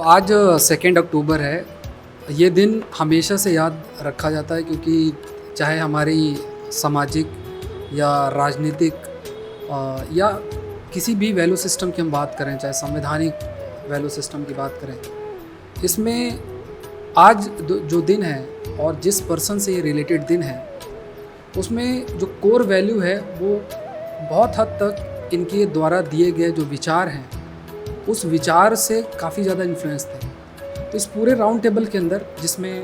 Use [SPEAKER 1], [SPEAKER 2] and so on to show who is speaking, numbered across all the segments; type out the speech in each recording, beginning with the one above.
[SPEAKER 1] आज 2 अक्टूबर है। ये दिन हमेशा से याद रखा जाता है क्योंकि चाहे हमारी सामाजिक या राजनीतिक या किसी भी वैल्यू सिस्टम की हम बात करें, चाहे संवैधानिक वैल्यू सिस्टम की बात करें, इसमें आज जो दिन है और जिस पर्सन से ये रिलेटेड दिन है, उसमें जो कोर वैल्यू है वो बहुत हद तक इनके द्वारा दिए गए जो विचार हैं, उस विचार से काफ़ी ज़्यादा इन्फ्लुएंस थे। तो इस पूरे राउंड टेबल के अंदर, जिसमें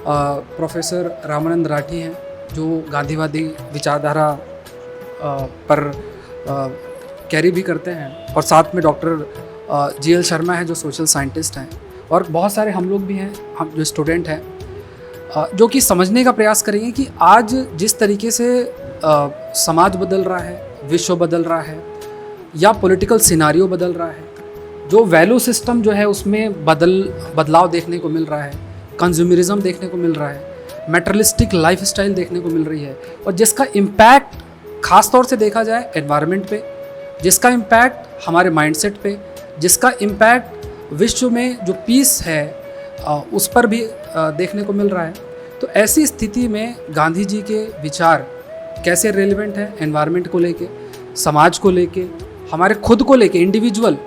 [SPEAKER 1] प्रोफेसर रामानंद राठी हैं जो गांधीवादी विचारधारा पर कैरी भी करते हैं, और साथ में डॉक्टर GL शर्मा है जो सोशल साइंटिस्ट हैं, और बहुत सारे हम लोग भी हैं, हम जो स्टूडेंट हैं, जो कि समझने का प्रयास करेंगे कि आज जिस तरीके से समाज बदल रहा है, विश्व बदल रहा है, या पॉलिटिकल सिनारियो बदल रहा है, जो वैल्यू सिस्टम जो है उसमें बदलाव देखने को मिल रहा है, कंज्यूमरिज्म देखने को मिल रहा है, मेटेरियलिस्टिक लाइफस्टाइल देखने को मिल रही है, और जिसका इम्पैक्ट ख़ास तौर से देखा जाए एनवायरनमेंट पे, जिसका इम्पैक्ट हमारे माइंडसेट पे, जिसका इम्पैक्ट विश्व में जो पीस है उस पर भी देखने को मिल रहा है। तो ऐसी स्थिति में गांधी जी के विचार कैसे रेलिवेंट है एनवायरनमेंट को लेके, समाज को लेके, हमारे खुद को लेके, इंडिविजुअल।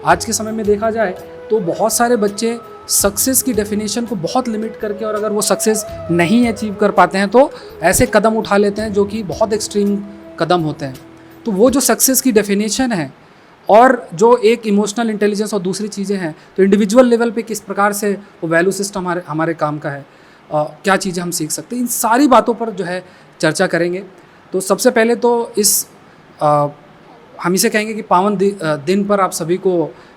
[SPEAKER 1] आज के समय में देखा जाए तो बहुत सारे बच्चे सक्सेस की डेफिनेशन को बहुत लिमिट करके, और अगर वो सक्सेस नहीं अचीव कर पाते हैं तो ऐसे कदम उठा लेते हैं जो कि बहुत एक्सट्रीम कदम होते हैं। तो वो जो सक्सेस की डेफिनेशन है और जो एक इमोशनल इंटेलिजेंस और दूसरी चीज़ें हैं, तो इंडिविजुअल लेवल पे किस प्रकार से वो वैल्यू सिस्टम हमारे काम का है, क्या चीज़ें हम सीख सकते हैं, इन सारी बातों पर जो है चर्चा करेंगे। तो सबसे पहले तो इस हम इसे कहेंगे कि पावन दिन पर आप सभी को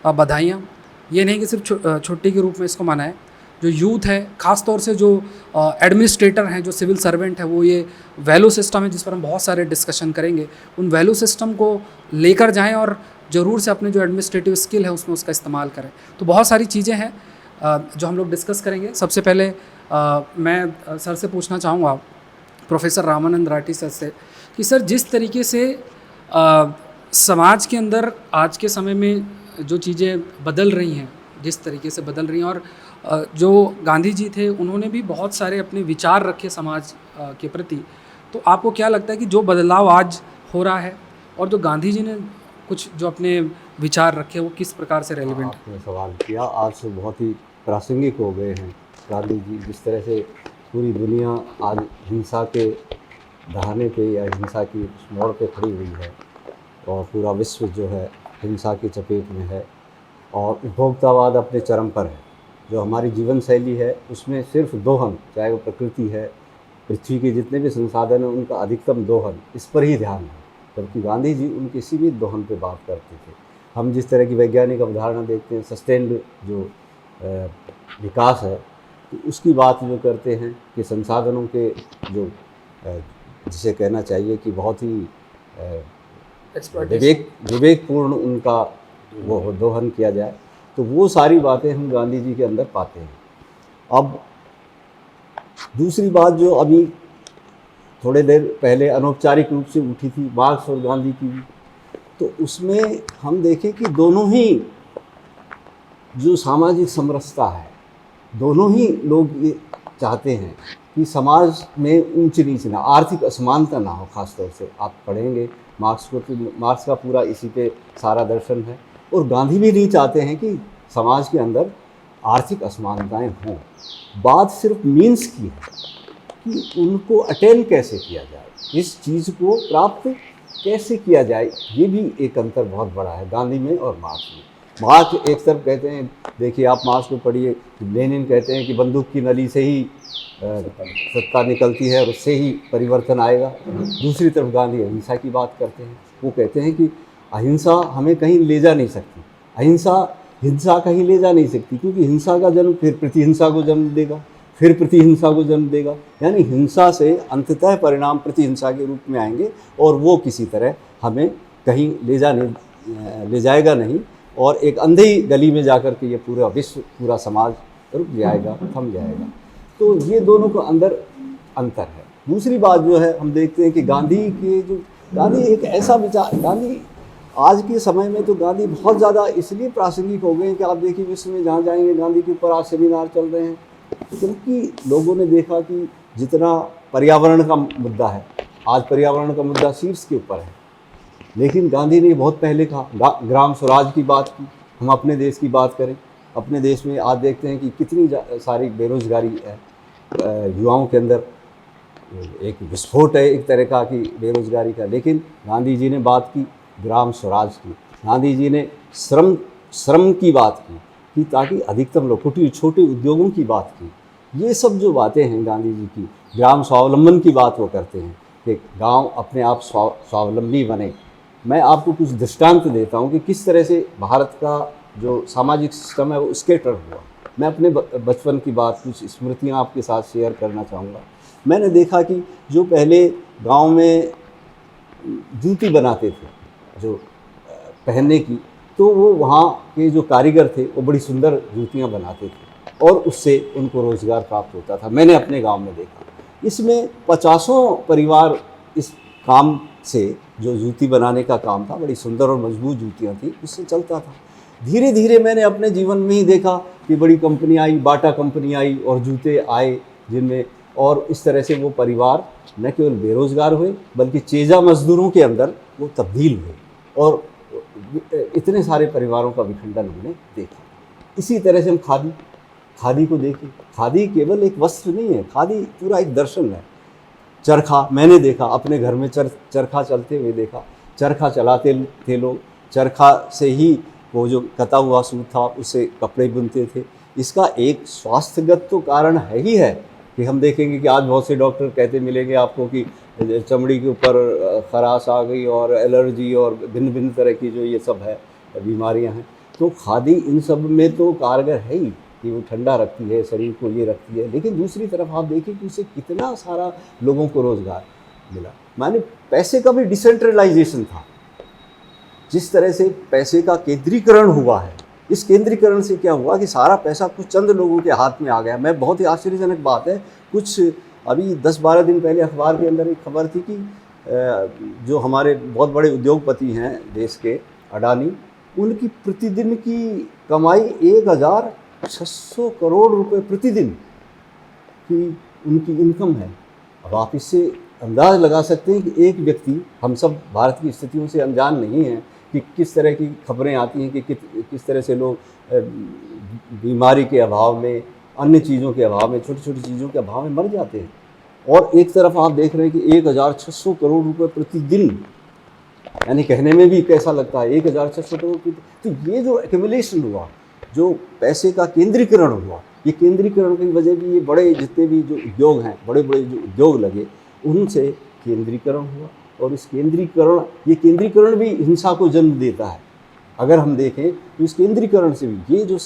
[SPEAKER 1] बधाइयाँ। ये नहीं कि सिर्फ छुट्टी के रूप में इसको मनाएं। जो यूथ है, ख़ास तौर से जो एडमिनिस्ट्रेटर हैं, जो सिविल सर्वेंट है, वो ये वैल्यू सिस्टम है जिस पर हम बहुत सारे डिस्कशन करेंगे, उन वैल्यू सिस्टम को लेकर जाएं और ज़रूर से अपने जो एडमिनिस्ट्रेटिव स्किल है उसमें उसका इस्तेमाल करें। तो बहुत सारी चीज़ें हैं जो हम लोग डिस्कस करेंगे। सबसे पहले मैं सर से पूछना चाहूँगा, प्रोफेसर रामानंद राठी सर से, कि सर जिस तरीके से समाज के अंदर आज के समय में जो चीज़ें बदल रही हैं, जिस तरीके से बदल रही हैं, और जो गांधी जी थे उन्होंने भी बहुत सारे अपने विचार रखे समाज के प्रति, तो आपको क्या लगता है कि जो बदलाव आज हो रहा है और जो गांधी जी ने कुछ जो अपने विचार रखे वो किस प्रकार से रेलिवेंट?
[SPEAKER 2] आपने सवाल किया, आज से बहुत ही प्रासंगिक हो गए हैं। गांधी जी जिस तरह से पूरी दुनिया आज हिंसा के दहाने पे या हिंसा की मोड़ पे खड़ी हुई है, और पूरा विश्व जो है हिंसा की चपेट में है, और उपभोक्तावाद अपने चरम पर है। जो हमारी जीवन शैली है उसमें सिर्फ दोहन, चाहे वो प्रकृति है, पृथ्वी के जितने भी संसाधन हैं उनका अधिकतम दोहन, इस पर ही ध्यान है। जबकि गांधी जी उनके सीमित दोहन पे बात करते थे। हम जिस तरह की वैज्ञानिक अवधारणा देखते हैं, सस्टेन्ड जो विकास है, तो उसकी बात जो करते हैं कि संसाधनों के जो जिसे कहना चाहिए कि बहुत ही विवेकपूर्ण उनका वो दोहन किया जाए, तो वो सारी बातें हम गांधी जी के अंदर पाते हैं। अब दूसरी बात जो अभी थोड़े देर पहले अनौपचारिक रूप से उठी थी, मार्क्स और गांधी की, तो उसमें हम देखें कि दोनों ही जो सामाजिक समरसता है, दोनों ही लोग ये चाहते हैं कि समाज में ऊंच नीच ना, आर्थिक असमानता ना हो। ख़ास तौर से आप पढ़ेंगे मार्क्स को, तो मार्क्स का पूरा इसी पे सारा दर्शन है, और गांधी भी नहीं चाहते हैं कि समाज के अंदर आर्थिक असमानताएं हों। बात सिर्फ मीन्स की है कि उनको अटेन कैसे किया जाए, इस चीज़ को प्राप्त कैसे किया जाए, ये भी एक अंतर बहुत बड़ा है गांधी में और मार्क्स में। मार्क्स एक तरफ कहते हैं, देखिए आप मार्क्स को पढ़िए, लेनिन कहते हैं कि बंदूक की नली से ही सत्ता निकलती है और उससे ही परिवर्तन आएगा। दूसरी तरफ गांधी अहिंसा की बात करते हैं। वो कहते हैं कि अहिंसा हमें कहीं ले जा नहीं सकती, अहिंसा हिंसा कहीं ले जा नहीं सकती, क्योंकि हिंसा का जन्म फिर प्रतिहिंसा को जन्म देगा, फिर प्रतिहिंसा को जन्म देगा, यानी हिंसा से अंततः परिणाम प्रतिहिंसा के रूप में आएंगे, और वो किसी तरह हमें कहीं ले जाएगा नहीं, और एक अंधेरी गली में जाकर के ये पूरा विश्व, पूरा समाज रुक जाएगा, थम जाएगा। तो ये दोनों के अंदर अंतर है। दूसरी बात जो है, हम देखते हैं कि गांधी एक ऐसा विचार, गांधी आज के समय में तो गांधी बहुत ज़्यादा इसलिए प्रासंगिक हो गए हैं कि आप देखिए विश्व में जहाँ जाएंगे गांधी के ऊपर आज सेमिनार चल रहे हैं, क्योंकि लोगों ने देखा कि जितना पर्यावरण का मुद्दा है, आज पर्यावरण का मुद्दा शीर्ष के ऊपर है, लेकिन गांधी ने बहुत पहले कहा ग्राम स्वराज की बात की। हम अपने देश की बात करें, अपने देश में आज देखते हैं कि कितनी सारी बेरोज़गारी है, युवाओं के अंदर एक विस्फोट है एक तरह का कि बेरोज़गारी का, लेकिन गांधी जी ने बात की ग्राम स्वराज की, गांधी जी ने श्रम की बात की कि ताकि अधिकतम लोग कुटीर छोटे उद्योगों की बात की। ये सब जो बातें हैं गांधी जी की, ग्राम स्वावलंबन की बात वो करते हैं कि गांव अपने आप स्वावलंबी बने। मैं आपको कुछ दृष्टांत देता हूँ कि किस तरह से भारत का जो सामाजिक सिस्टम है वो स्केटर हुआ। मैं अपने बचपन की बात, कुछ स्मृतियाँ आपके साथ शेयर करना चाहूँगा। मैंने देखा कि जो पहले गांव में जूती बनाते थे जो पहनने की, तो वो वहाँ के जो कारीगर थे वो बड़ी सुंदर जूतियाँ बनाते थे और उससे उनको रोज़गार प्राप्त होता था। मैंने अपने गांव में देखा, इसमें 50 परिवार इस काम से, जो जूती बनाने का काम था, बड़ी सुंदर और मजबूत जूतियाँ थी, उससे चलता था। धीरे धीरे मैंने अपने जीवन में ही देखा कि बड़ी कंपनी आई, बाटा कंपनी आई और जूते आए जिनमें, और इस तरह से वो परिवार न केवल बेरोज़गार हुए बल्कि चेजा मजदूरों के अंदर वो तब्दील हुए और इतने सारे परिवारों का विखंडन हमने देखा। इसी तरह से हम खादी को देखें। खादी केवल एक वस्त्र नहीं है, खादी पूरा एक दर्शन है। चरखा मैंने देखा अपने घर में, चरखा चलते हुए देखा। चरखा चलाते थे लोग, चरखा से ही वो जो कटा हुआ सूत था उससे कपड़े बुनते थे। इसका एक स्वास्थ्यगत तो कारण है ही है कि हम देखेंगे कि आज बहुत से डॉक्टर कहते मिलेंगे आपको कि चमड़ी के ऊपर खराश आ गई और एलर्जी और भिन्न भिन्न तरह की जो ये सब है बीमारियां हैं। तो खादी इन सब में तो कारगर है ही कि वो ठंडा रखती है, शरीर को ये रखती है, लेकिन दूसरी तरफ आप देखिए कि उससे कितना सारा लोगों को रोज़गार मिला। माने पैसे का भी डिसेंट्रलाइजेशन था। जिस तरह से पैसे का केंद्रीकरण हुआ है, इस केंद्रीकरण से क्या हुआ कि सारा पैसा कुछ चंद लोगों के हाथ में आ गया। मैं बहुत ही आश्चर्यजनक बात है, कुछ अभी 10-12 दिन पहले अखबार के अंदर एक खबर थी कि जो हमारे बहुत बड़े उद्योगपति हैं देश के, अडानी, उनकी प्रतिदिन की कमाई 1600 करोड़ रुपए प्रतिदिन की उनकी इनकम है। अब आप इससे अंदाज़ लगा सकते हैं कि एक व्यक्ति, हम सब भारत की स्थितियों से अनजान नहीं हैं कि किस तरह की खबरें आती हैं कि किस तरह से लोग बीमारी के अभाव में, अन्य चीज़ों के अभाव में, छोटी छोटी चीज़ों के अभाव में मर जाते हैं। और एक तरफ आप देख रहे हैं कि 1600 करोड़ रुपए प्रतिदिन, यानी कहने में भी कैसा लगता है 1600 करोड़। तो ये जो एक्यूमुलेशन हुआ, जो पैसे का केंद्रीकरण हुआ, ये केंद्रीकरण की वजह भी, ये बड़े जितने भी जो उद्योग हैं, बड़े बड़े जो उद्योग लगे, उनसे केंद्रीकरण हुआ। और इस केंद्रीकरण भी हिंसा को जन्म देता है। अगर हम देखें तो इस केंद्रीकरण से भी ये जो,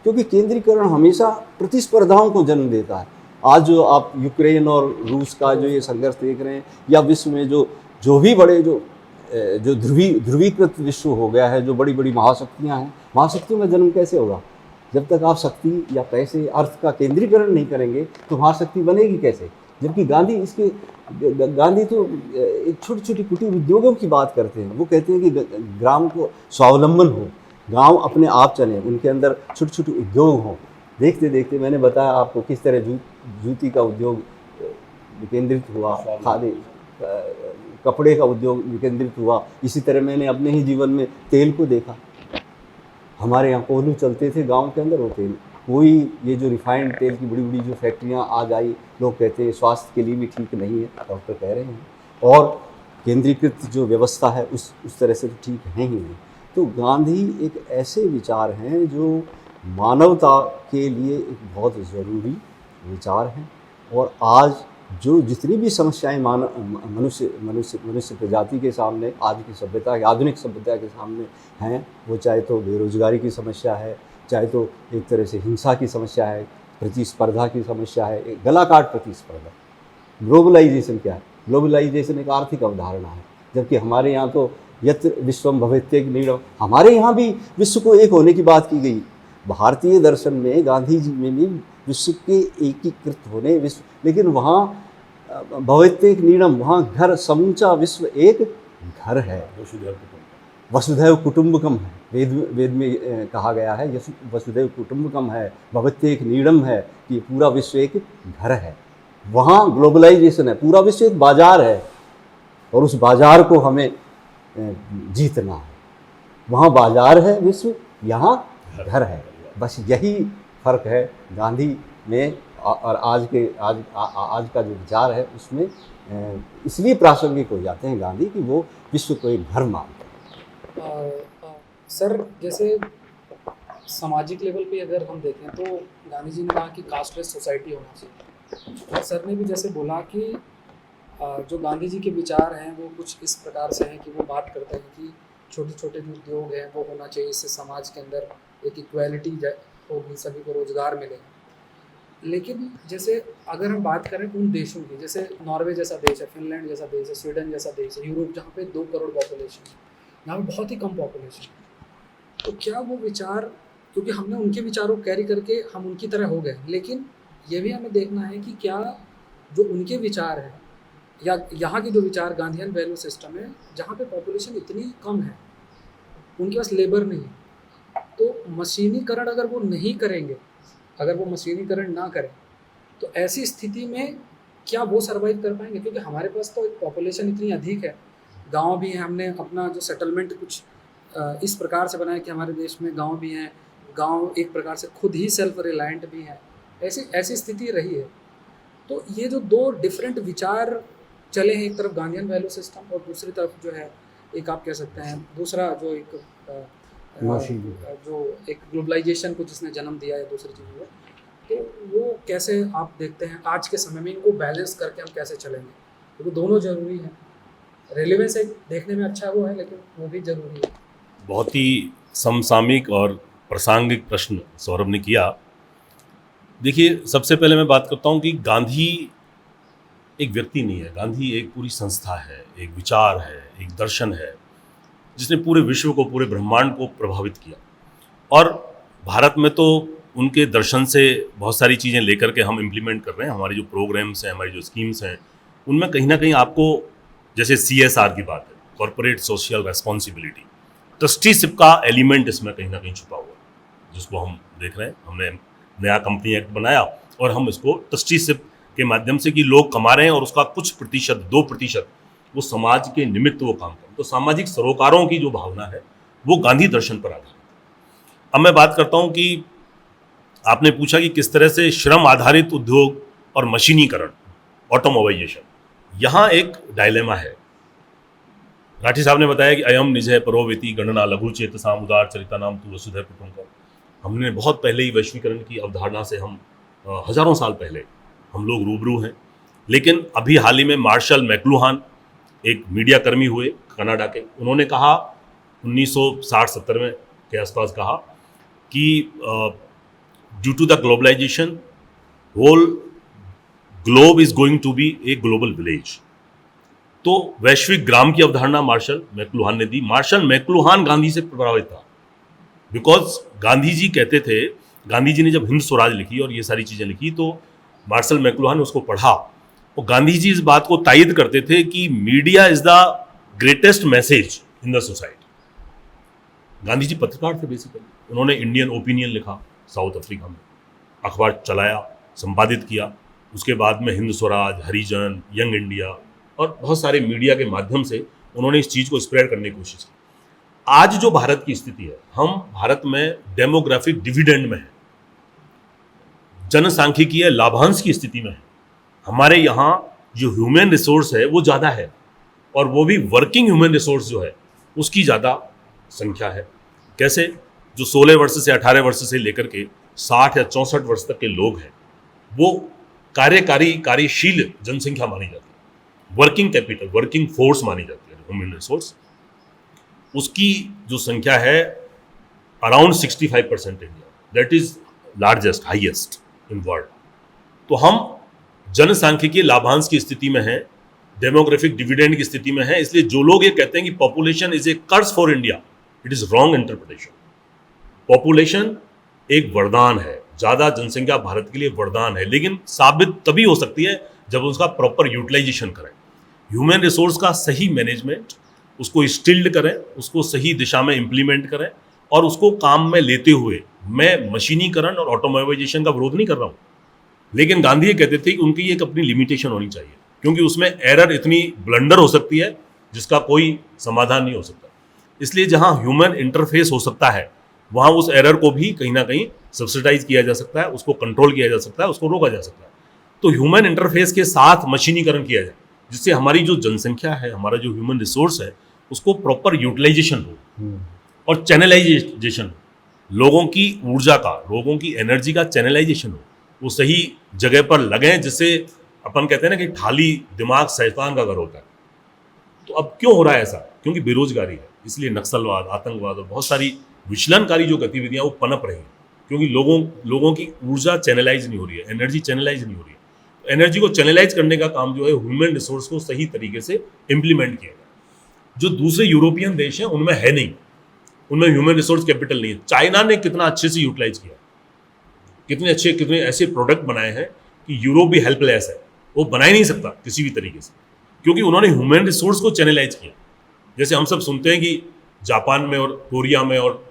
[SPEAKER 2] क्योंकि केंद्रीकरण हमेशा प्रतिस्पर्धाओं को जन्म देता है। आज जो आप यूक्रेन और रूस का जो ये संघर्ष देख रहे हैं, या विश्व में जो भी बड़े जो ध्रुवीकृत विश्व हो गया है, जो बड़ी बड़ी महाशक्तियाँ हैं, महाशक्तियों में जन्म कैसे होगा? जब तक आप शक्ति या पैसे, अर्थ का केंद्रीकरण नहीं करेंगे तो महाशक्ति बनेगी कैसे? जबकि गांधी तो एक छोटी छोटी कुटीर उद्योगों की बात करते हैं। वो कहते हैं कि ग्राम को स्वावलंबन हो, गांव अपने आप चले, उनके अंदर छोटे छोटे उद्योग हों। देखते देखते मैंने बताया आपको किस तरह जूती का उद्योग विकेंद्रित हुआ, खादी कपड़े का उद्योग विकेंद्रित हुआ। इसी तरह मैंने अपने ही जीवन में तेल को देखा। हमारे यहाँ कोल्हू चलते थे गांव के अंदर, वो तेल, कोई ये जो रिफाइंड तेल की बड़ी बड़ी जो फैक्ट्रियाँ आज आई, लोग कहते हैं स्वास्थ्य के लिए भी ठीक नहीं है, डॉक्टर कह रहे हैं, और केंद्रीकृत जो व्यवस्था है उस तरह से तो ठीक है ही नहीं। तो गांधी एक ऐसे विचार हैं जो मानवता के लिए एक बहुत ज़रूरी विचार हैं। और आज जो जितनी भी समस्याएं मनुष्य प्रजाति के सामने, आज की सभ्यता, आधुनिक सभ्यता के सामने हैं, वो चाहे तो बेरोजगारी की समस्या है, चाहे तो एक तरह से हिंसा की समस्या है, प्रतिस्पर्धा की समस्या है, एक गलाकाट प्रतिस्पर्धा। ग्लोबलाइजेशन क्या है? ग्लोबलाइजेशन एक आर्थिक अवधारणा है, जबकि हमारे यहाँ तो यत्र विश्वम भवेत्येक नीड़म, हमारे यहाँ भी विश्व को एक होने की बात की गई। भारतीय दर्शन में, गांधी जी में भी विश्व के एकीकृत होने, विश्व, लेकिन वहाँ भवेत्येक नीड़म, वहाँ घर, समूचा विश्व एक घर है। वसुधैव कुटुंबकम है, वेद में कहा गया है, वसुधैव कुटुंबकम है, भवत्येक नीडम है, कि पूरा विश्व एक घर है। वहाँ ग्लोबलाइजेशन है, पूरा विश्व एक बाजार है और उस बाजार को हमें जीतना है। वहाँ बाजार है विश्व, यहाँ घर है। बस यही फर्क है गांधी में और आज का जो विचार है उसमें। इसलिए प्रासंगिक हो जाते हैं गांधी कि वो विश्व को एक घर मानते हैं।
[SPEAKER 1] सर, जैसे सामाजिक लेवल पे अगर हम देखें तो गांधी जी ने कहा कि कास्टलेस सोसाइटी होना चाहिए, और सर ने भी जैसे बोला कि जो गांधी जी के विचार हैं वो कुछ इस प्रकार से हैं कि वो बात करते हैं कि छोटे छोटे जो उद्योग हैं वो होना चाहिए, इससे समाज के अंदर एक इक्वालिटी होगी, सभी को रोजगार मिलेगा। लेकिन जैसे अगर हम बात करें उन देशों की, जैसे नॉर्वे जैसा देश है, फिनलैंड जैसा देश है, स्वीडन जैसा देश है, यूरोप जहाँ पे 2 करोड़ पॉपुलेशन है, यहाँ पे बहुत ही कम पॉपुलेशन है, तो क्या वो विचार, क्योंकि हमने उनके विचारों को कैरी करके हम उनकी तरह हो गए, लेकिन ये भी हमें देखना है कि क्या जो उनके विचार हैं या यहाँ के जो विचार गांधीयन वैल्यू सिस्टम है, जहाँ पे पॉपुलेशन इतनी कम है, उनके पास लेबर नहीं है, तो मशीनीकरण अगर वो नहीं करेंगे, अगर वो मशीनीकरण ना करें, तो ऐसी स्थिति में क्या वो सर्वाइव कर पाएंगे? क्योंकि हमारे पास तो पॉपुलेशन इतनी अधिक है, गांव भी हैं, हमने अपना जो सेटलमेंट कुछ इस प्रकार से बनाया कि हमारे देश में गांव भी हैं, गांव एक प्रकार से खुद ही सेल्फ रिलायंट भी हैं, ऐसी स्थिति रही है। तो ये जो 2 डिफरेंट विचार चले हैं, एक तरफ गांधीयन वैल्यू सिस्टम और दूसरी तरफ जो है एक आप कह सकते हैं दूसरा जो एक जो एक ग्लोबलाइजेशन को जिसने जन्म दिया है दूसरी चीज़ों में, तो वो कैसे आप देखते हैं आज के समय में इनको बैलेंस करके हम कैसे चलेंगे? क्योंकि दोनों ज़रूरी हैं, रेलेवेंस एक देखने में अच्छा वो है लेकिन वो भी ज़रूरी है।
[SPEAKER 3] बहुत ही समसामयिक और प्रासंगिक प्रश्न सौरभ ने किया। देखिए, सबसे पहले मैं बात करता हूँ कि गांधी एक व्यक्ति नहीं है, गांधी एक पूरी संस्था है, एक विचार है, एक दर्शन है, जिसने पूरे विश्व को, पूरे ब्रह्मांड को प्रभावित किया। और भारत में तो उनके दर्शन से बहुत सारी चीज़ें लेकर के हम इम्प्लीमेंट कर रहे हैं। हमारे जो प्रोग्राम्स हैं, हमारी जो स्कीम्स हैं, उनमें कहीं ना कहीं आपको, जैसे CSR की बात है, कॉरपोरेट सोशल रेस्पॉन्सिबिलिटी, ट्रस्टीशिप का एलिमेंट इसमें कहीं ना कहीं छुपा हुआ है, जिसको हम देख रहे हैं। हमने नया कंपनी एक्ट बनाया और हम इसको ट्रस्टीशिप के माध्यम से कि लोग कमा रहे हैं और उसका कुछ प्रतिशत, 2% वो समाज के निमित्त वो काम करें। तो सामाजिक सरोकारों की जो भावना है वो गांधी दर्शन पर आधारित है। अब मैं बात करता हूँ कि आपने पूछा कि किस तरह से श्रम आधारित उद्योग और मशीनीकरण, ऑटोमोबाइजेशन, यहाँ एक डायलेमा है। राठी साहब ने बताया कि अयम निजय परोवेति गणना लघु चेतसाम उदार चरिता नाम तू वसुधैव कुटुंबकम। हमने बहुत पहले ही वैश्वीकरण की अवधारणा से हम हजारों साल पहले हम लोग रूबरू हैं। लेकिन अभी हाल ही में मार्शल मैक्लुहान एक मीडिया कर्मी हुए कनाडा के, उन्होंने कहा 1960-70 में के आसपास कहा कि due to the globalisation whole globe is going to be a global village. तो वैश्विक ग्राम की अवधारणा मार्शल मैक्लुहान ने दी। मार्शल मैक्लुहान गांधी से प्रभावित था, बिकॉज गांधी जी कहते थे, गांधी जी ने जब हिंद स्वराज लिखी और ये सारी चीज़ें लिखी तो मार्शल मैक्लुहान ने उसको पढ़ा और गांधी जी इस बात को तायद करते थे कि media is the greatest message in the society. Gandhi ji पत्रकार थे बेसिकली। उन्होंने इंडियन ओपिनियन लिखा साउथ अफ्रीका में, अखबार चलाया, संपादित किया। उसके बाद में हिंद स्वराज, हरिजन, यंग इंडिया और बहुत सारे मीडिया के माध्यम से उन्होंने इस चीज़ को स्प्रेड करने की कोशिश की। आज जो भारत की स्थिति है, हम भारत में डेमोग्राफिक डिविडेंड में है, जनसांख्यिकीय लाभांश की स्थिति में है। हमारे यहाँ जो ह्यूमन रिसोर्स है वो ज़्यादा है और वो भी वर्किंग ह्यूमन रिसोर्स जो है उसकी ज़्यादा संख्या है। कैसे? जो 16 वर्ष से 18 वर्ष से लेकर के 60 या 64 वर्ष तक के लोग हैं वो कार्यशील जनसंख्या मानी जाती है, वर्किंग कैपिटल, वर्किंग फोर्स मानी जाती है, ह्यूमन रिसोर्स। उसकी जो संख्या है around 65% India, that is largest, highest in world. तो हम जनसांख्यिकीय लाभांश की स्थिति में है, डेमोग्राफिक डिविडेंड की स्थिति में है। इसलिए जो लोग ये कहते हैं कि population is a curse for India, it is wrong interpretation. Population एक वरदान है, ज़्यादा जनसंख्या भारत के लिए वरदान है, लेकिन साबित तभी हो सकती है जब उसका प्रॉपर यूटिलाइजेशन करें। ह्यूमन रिसोर्स का सही मैनेजमेंट उसको स्टिल्ड करें, उसको सही दिशा में इम्प्लीमेंट करें और उसको काम में लेते हुए, मैं मशीनीकरण और ऑटोमोबाइजेशन का विरोध नहीं कर रहा हूँ, लेकिन गांधी ये कहते थे कि उनकी एक अपनी लिमिटेशन होनी चाहिए, क्योंकि उसमें एरर इतनी ब्लंडर हो सकती है जिसका कोई समाधान नहीं हो सकता। इसलिए जहां ह्यूमन इंटरफेस हो सकता है वहां उस एरर को भी कहीं ना कहीं सब्सिडाइज किया जा सकता है, उसको कंट्रोल किया जा सकता है, उसको रोका जा सकता है। तो ह्यूमन इंटरफेस के साथ मशीनीकरण किया जाए, जिससे हमारी जो जनसंख्या है, हमारा जो ह्यूमन रिसोर्स है, उसको प्रॉपर यूटिलाइजेशन हो और चैनलाइजेशन हो, लोगों की ऊर्जा का, लोगों की एनर्जी का चैनलाइजेशन हो, वो सही जगह पर लगें, जिससे अपन कहते हैं ना कि खाली दिमाग शैतान का घर होता है। तो अब क्यों हो रहा है ऐसा? क्योंकि बेरोजगारी है, इसलिए नक्सलवाद, आतंकवाद और बहुत सारी विचलनकारी जो गतिविधियां वो पनप रही हैं, क्योंकि लोगों की ऊर्जा चैनलाइज नहीं हो रही है, एनर्जी चैनलाइज नहीं हो रही है। तो एनर्जी को चैनलाइज करने का काम जो है ह्यूमन रिसोर्स को सही तरीके से इम्प्लीमेंट किया जाए, जो दूसरे यूरोपियन देश हैं उनमें है नहीं, उनमें ह्यूमन रिसोर्स कैपिटल नहीं है। चाइना ने कितना अच्छे से यूटिलाइज किया, कितने ऐसे प्रोडक्ट बनाए हैं कि यूरोप भी हेल्पलेस है, वो बना ही नहीं सकता किसी भी तरीके से, क्योंकि उन्होंने ह्यूमन रिसोर्स को चैनलाइज किया। जैसे हम सब सुनते हैं कि जापान में और कोरिया में और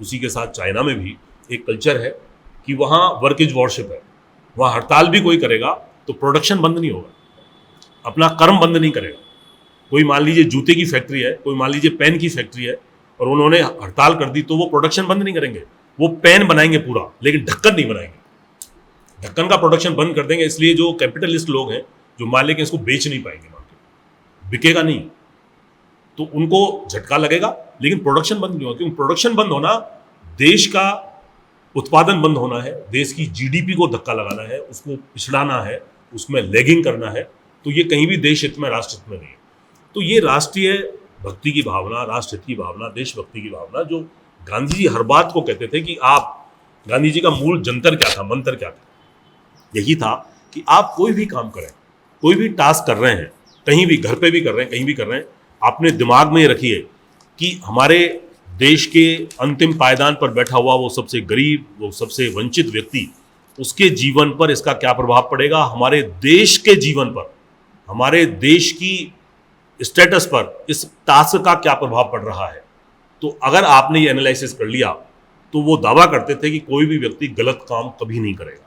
[SPEAKER 3] उसी के साथ चाइना में भी एक कल्चर है कि वहाँ वर्क इज वॉरशिप है, वहाँ हड़ताल भी कोई करेगा तो प्रोडक्शन बंद नहीं होगा, अपना कर्म बंद नहीं करेगा। कोई मान लीजिए जूते की फैक्ट्री है, कोई मान लीजिए पेन की फैक्ट्री है, और उन्होंने हड़ताल कर दी तो वो प्रोडक्शन बंद नहीं करेंगे, वो पेन बनाएंगे पूरा, लेकिन ढक्कन नहीं बनाएंगे, ढक्कन का प्रोडक्शन बंद कर देंगे। इसलिए जो कैपिटलिस्ट लोग हैं जो मान लेंगे इसको बेच नहीं पाएंगे, मार्केट बिकेगा नहीं, तो उनको झटका लगेगा, लेकिन प्रोडक्शन बंद नहीं होगा। क्योंकि प्रोडक्शन बंद होना देश का उत्पादन बंद होना है, देश की जीडीपी को धक्का लगाना है, उसको पिछड़ाना है, उसमें लैगिंग करना है, तो ये कहीं भी देश हित में, राष्ट्र हित में नहीं है। तो ये राष्ट्रीय भक्ति की भावना, राष्ट्र हित की भावना, देशभक्ति की भावना, जो गांधी जी हर बात को कहते थे कि आप, गांधी जी का मूल जंतर क्या था, मंत्र क्या था, यही था कि आप कोई भी काम करें, कोई भी टास्क कर रहे हैं, कहीं भी, घर पे भी कर रहे हैं, कहीं भी कर रहे हैं, आपने दिमाग में रखिए कि हमारे देश के अंतिम पायदान पर बैठा हुआ वो सबसे गरीब, वो सबसे वंचित व्यक्ति, उसके जीवन पर इसका क्या प्रभाव पड़ेगा, हमारे देश के जीवन पर, हमारे देश की स्टेटस पर इस टास्क का क्या प्रभाव पड़ रहा है। तो अगर आपने ये एनालिसिस कर लिया तो वो दावा करते थे कि कोई भी व्यक्ति गलत काम कभी नहीं करेगा।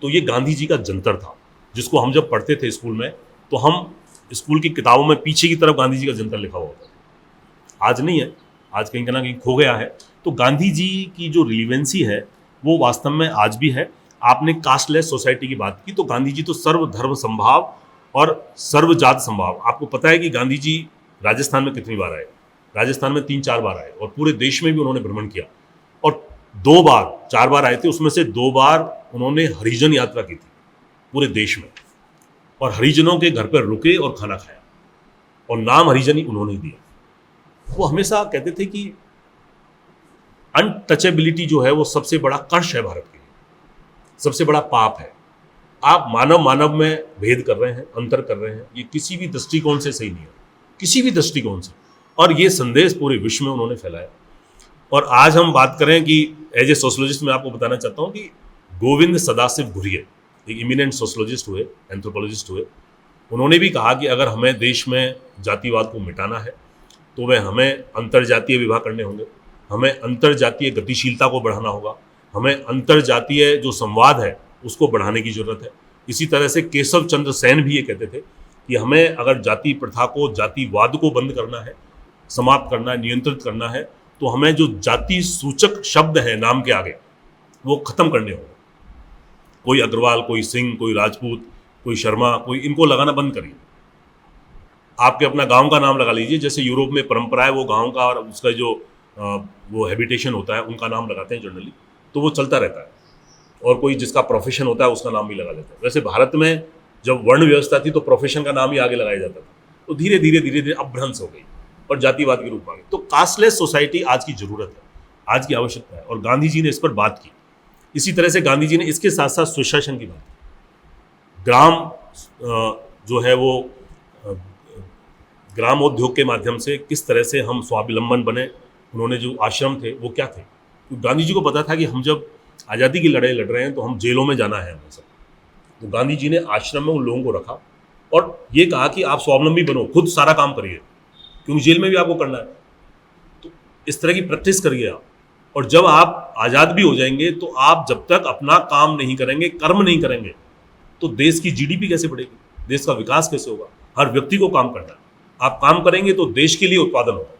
[SPEAKER 3] तो ये गांधी जी का जंतर था, जिसको हम जब पढ़ते थे स्कूल में, तो हम स्कूल की किताबों में पीछे की तरफ गांधी जी का जंतर लिखा हुआ होता था। आज नहीं है, आज कहीं ना कहीं खो गया है। तो गांधी जी की जो रिलीवेंसी है वो वास्तव में आज भी है। आपने कास्टलेस सोसाइटी की बात की, तो गांधी जी तो सर्वधर्म समभाव और सर्वजात समभाव, आपको पता है कि गांधी जी राजस्थान में कितनी बार आए, राजस्थान में 3-4 बार आए, और पूरे देश में भी उन्होंने भ्रमण किया, और 2 बार 4 बार आए थे, उसमें से 2 बार उन्होंने हरिजन यात्रा की थी पूरे देश में, और हरिजनों के घर पर रुके और खाना खाया, और नाम हरिजन ही उन्होंने दिया। वो हमेशा कहते थे कि अनटचेबिलिटी जो है वो सबसे बड़ा कर्ष है भारत के लिए, सबसे बड़ा पाप है। आप मानव में भेद कर रहे हैं, अंतर कर रहे हैं, ये किसी भी दृष्टिकोण से सही नहीं है, किसी भी दृष्टिकोण से। और ये संदेश पूरे विश्व में उन्होंने फैलाया। और आज हम बात करें कि एज ए सोशोलॉजिस्ट मैं आपको बताना चाहता हूँ कि गोविंद सदाशिव घुरिये एक इमिनेंट सोशोलॉजिस्ट हुए, एंथ्रोपोलॉजिस्ट हुए, उन्होंने भी कहा कि अगर हमें देश में जातिवाद को मिटाना है तो वह हमें अंतर्जातीय विवाह करने होंगे, हमें अंतर्जातीय गतिशीलता को बढ़ाना होगा, हमें अंतर्जातीय जो संवाद है उसको बढ़ाने की जरूरत है। इसी तरह से केशव चंद्र सेन भी ये कहते थे कि हमें अगर जाति प्रथा को, जातिवाद को बंद करना है, समाप्त करना है, नियंत्रित करना है, तो हमें जो जाति सूचक शब्द है नाम के आगे वो खत्म करने होंगे। कोई अग्रवाल, कोई सिंह, कोई राजपूत, कोई शर्मा, कोई, इनको लगाना बंद करिए। आपके अपना गांव का नाम लगा लीजिए, जैसे यूरोप में परंपरा है, वो गांव का और उसका जो वो हैबिटेशन होता है उनका नाम लगाते हैं जनरली, तो वो चलता रहता है। और कोई जिसका प्रोफेशन होता है उसका नाम भी लगा देता है। वैसे भारत में जब वर्ण व्यवस्था थी तो प्रोफेशन का नाम ही आगे लगाया जाता था, तो धीरे धीरे अपभ्रंश हो गई और जातिवाद के रूप में आ गई। तो कास्टलेस सोसाइटी आज की जरूरत है, आज की आवश्यकता है, और गांधी जी ने इस पर बात की। इसी तरह से गांधी जी ने इसके साथ साथ सुशासन की बात की। ग्राम जो है वो ग्रामोद्योग के माध्यम से किस तरह से हम स्वावलंबन बने, उन्होंने जो आश्रम थे वो क्या थे। तो गांधी जी को पता था कि हम जब आज़ादी की लड़ाई लड़ रहे हैं तो हम जेलों में जाना है हमें सब। तो गांधी जी ने आश्रम में उन लोगों को रखा और ये कहा कि आप स्वावलंबी बनो, खुद सारा काम करिए, क्योंकि जेल में भी आपको करना है। तो इस तरह की प्रैक्टिस करिए आप। और जब आप आज़ाद भी हो जाएंगे तो आप जब तक अपना काम नहीं करेंगे, कर्म नहीं करेंगे, तो देश की जीडीपी कैसे बढ़ेगी, देश का विकास कैसे होगा। हर व्यक्ति को काम करना है। आप काम करेंगे तो देश के लिए उत्पादन होगा।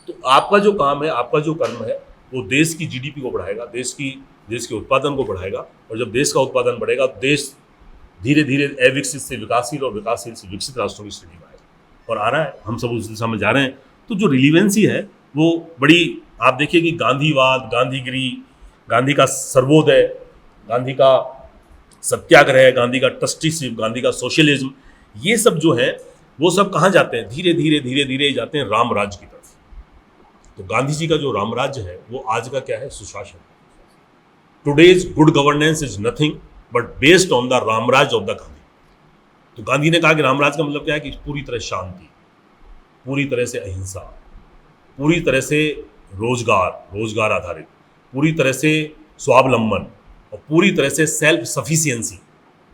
[SPEAKER 3] तो आपका जो काम है, आपका जो कर्म है, वो देश की जीडीपी को बढ़ाएगा, देश के उत्पादन को बढ़ाएगा। और जब देश का उत्पादन बढ़ेगा, देश धीरे धीरे अविकसित से विकासशील और विकासशील से विकसित राष्ट्रों की श्रेणी में आएगा। और आ रहा है, हम सब उस दिशा में जा रहे हैं। तो जो रिलीवेंसी है वो बड़ी, आप देखिए कि गांधीवाद, गांधीगिरी, गांधी का सर्वोदय, गांधी का सत्याग्रह, गांधी का ट्रस्टीशिप, गांधी का सोशलिज्म, ये सब जो है वो सब कहाँ जाते हैं, धीरे धीरे धीरे धीरे जाते हैं राम राज्य की तरफ। तो गांधी जी का जो राम राज्य है वो आज का क्या है, सुशासन। Today's good governance is nothing but based on the Ramraj of the Gandhi. तो गांधी ने कहा कि रामराज का मतलब क्या है कि पूरी तरह शांति, पूरी तरह से अहिंसा, पूरी तरह से रोजगार आधारित, पूरी तरह से स्वावलंबन और पूरी तरह से सेल्फ सफिशिएंसी।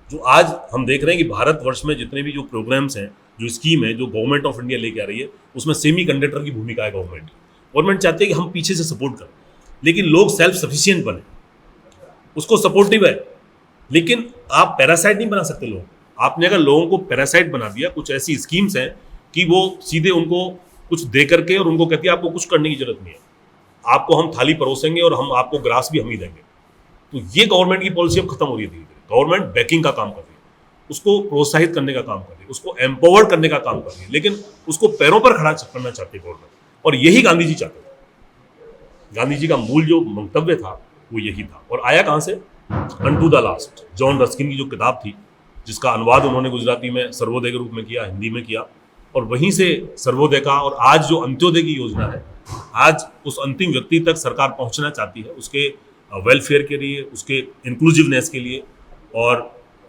[SPEAKER 3] जो आज हम देख रहे हैं कि भारतवर्ष में जितने भी जो प्रोग्राम्स हैं, जो स्कीम है, जो गवर्नमेंट ऑफ इंडिया लेके आ रही है, उसमें सेमी कंडक्टर की भूमिका है गवर्नमेंट चाहती है कि हम पीछे से सपोर्ट करें, लेकिन लोग सेल्फ सफिशिएंट बने, उसको सपोर्टिव है। लेकिन आप पैरासाइट नहीं बना सकते लोग। आपने अगर लोगों को पैरासाइट बना दिया, कुछ ऐसी स्कीम्स हैं कि वो सीधे उनको कुछ दे करके और उनको कहती है आपको कुछ करने की जरूरत नहीं है, आपको हम थाली परोसेंगे और हम आपको ग्रास भी हम ही देंगे। तो ये गवर्नमेंट की पॉलिसी अब खत्म हो रही है धीरे धीरे। गवर्नमेंट बैकिंग का काम कर रही है, उसको प्रोत्साहित करने का काम कर रही है, उसको एम्पावर करने का काम कर रही है, लेकिन उसको पैरों पर खड़ा करना चाहती है गवर्नमेंट। और यही गांधी जी चाहते थे। गांधी जी का मूल जो मंतव्य था वो यही था। और आया कहाँ से, unto the last, John Ruskin की जो किताब थी, जिसका अनुवाद उन्होंने गुजराती में सर्वोदय के रूप में किया, हिंदी में किया, और वहीं से सर्वोदय का और आज जो अंत्योदय की योजना है, आज उस अंतिम व्यक्ति तक सरकार पहुंचना चाहती है, उसके वेलफेयर के लिए, उसके इंक्लूसिवनेस के लिए। और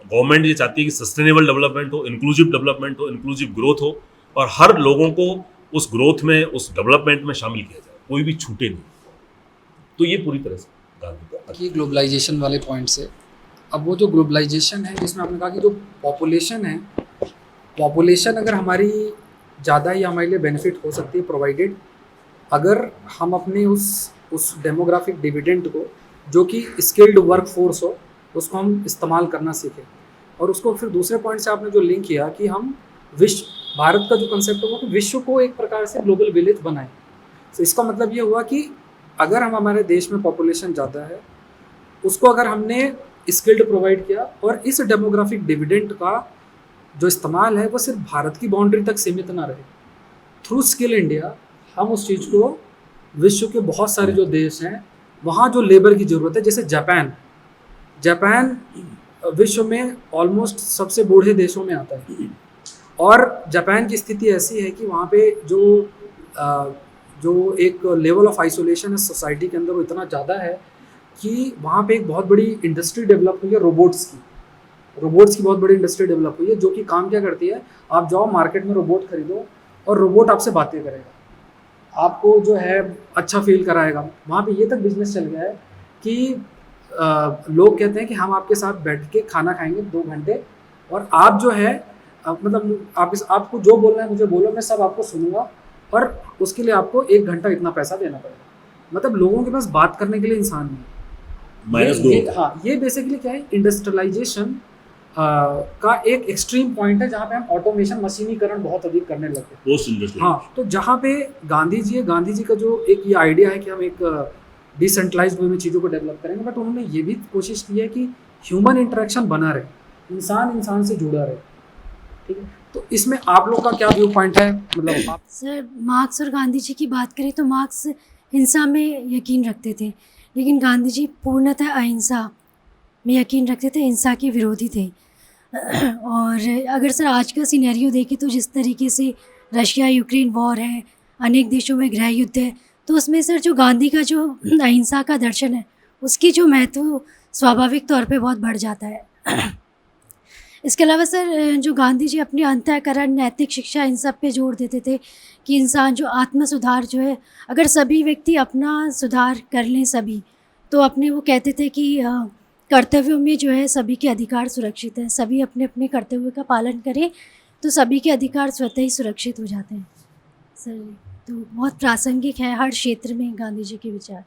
[SPEAKER 3] गवर्नमेंट ये चाहती है कि सस्टेनेबल डेवलपमेंट हो, इंक्लूसिव डेवलपमेंट हो, इंक्लूसिव ग्रोथ हो, और हर लोगों को उस ग्रोथ में, उस डेवलपमेंट में शामिल किया जाए, कोई भी छूटे नहीं। तो ये पूरी तरह से गांधी का
[SPEAKER 1] कि ग्लोबलाइजेशन वाले पॉइंट से, अब वो जो ग्लोबलाइजेशन है जिसमें आपने कहा कि जो पॉपुलेशन है, पॉपुलेशन अगर हमारी ज़्यादा ही हमारे लिए बेनिफिट हो सकती है, प्रोवाइडेड अगर हम अपने उस डेमोग्राफिक डिविडेंड को, जो कि स्किल्ड वर्क फोर्स हो, उसको हम इस्तेमाल करना सीखें। और उसको फिर दूसरे पॉइंट से आपने जो लिंक किया कि हम भारत का जो कंसेप्ट हुआ कि विश्व को एक प्रकार से ग्लोबल विलेज बनाएं। तो इसका मतलब ये हुआ कि अगर हम हमारे देश में पॉपुलेशन ज़्यादा है, उसको अगर हमने स्किल्ड प्रोवाइड किया, और इस डेमोग्राफिक डिविडेंड का जो इस्तेमाल है वो सिर्फ भारत की बाउंड्री तक सीमित ना रहे। थ्रू स्किल इंडिया हम उस चीज़ को विश्व के बहुत सारे जो देश हैं वहाँ जो लेबर की ज़रूरत है, जैसे जापान विश्व में ऑलमोस्ट सबसे बूढ़े देशों में आता है, और जापान की स्थिति ऐसी है कि वहाँ पे जो एक लेवल ऑफ आइसोलेशन है सोसाइटी के अंदर वो इतना ज़्यादा है कि वहाँ पे एक बहुत बड़ी इंडस्ट्री डेवलप हुई है रोबोट्स की बहुत बड़ी इंडस्ट्री डेवलप हुई है, जो कि काम क्या करती है, आप जाओ मार्केट में रोबोट खरीदो और रोबोट आपसे बातें करेगा, आपको जो है अच्छा फील कराएगा। वहाँ पे ये तक बिजनेस चल गया है कि लोग कहते हैं कि हम आपके साथ बैठ के खाना खाएंगे 2 घंटे, और आप जो है मतलब आपको जो बोलना है मुझे बोलो, मैं सब आपको सुनूंगा, और उसके लिए आपको 1 घंटा इतना पैसा देना पड़ेगा। मतलब लोगों के पास बात करने के लिए इंसान नहीं है। हाँ, ये बेसिकली क्या है, इंडस्ट्रियलाइजेशन का एक एक्सट्रीम पॉइंट है जहाँ पे हम ऑटोमेशन, मशीनीकरण बहुत अधिक करने लगते हैं। हाँ, तो जहाँ पे गांधी जी का जो एक ये आइडिया है कि हम एक डिसेंट्रलाइज्ड वे में चीज़ों को डेवलप करेंगे, बट उन्होंने ये भी कोशिश की है कि ह्यूमन इंटरेक्शन बना रहे, इंसान से जुड़ा रहे। ठीक है, तो इसमें आप लोग का क्या व्यू पॉइंट है? मतलब आप
[SPEAKER 4] सर, मार्क्स और गांधी जी की बात करें तो मार्क्स हिंसा में यकीन रखते थे, लेकिन गांधी जी पूर्णतः अहिंसा में यकीन रखते थे, हिंसा के विरोधी थे। और अगर सर आज का सिनेरियो देखें तो जिस तरीके से रशिया यूक्रेन वॉर है, अनेक देशों में गृह युद्ध है, तो उसमें सर जो गांधी का जो अहिंसा का दर्शन है, उसकी जो महत्व स्वाभाविक तौर पे बहुत बढ़ जाता है। इसके अलावा सर जो गांधी जी अपनी अंतःकरण, नैतिक शिक्षा, इन सब पे जोर देते थे कि इंसान जो आत्म सुधार जो है, अगर सभी व्यक्ति अपना सुधार कर लें सभी, तो अपने वो कहते थे कि कर्तव्यों में जो है सभी के अधिकार सुरक्षित हैं, सभी अपने अपने कर्तव्यों का पालन करें तो सभी के अधिकार स्वतः ही सुरक्षित हो जाते हैं। सर तो बहुत प्रासंगिक है हर क्षेत्र में गांधी जी के विचार।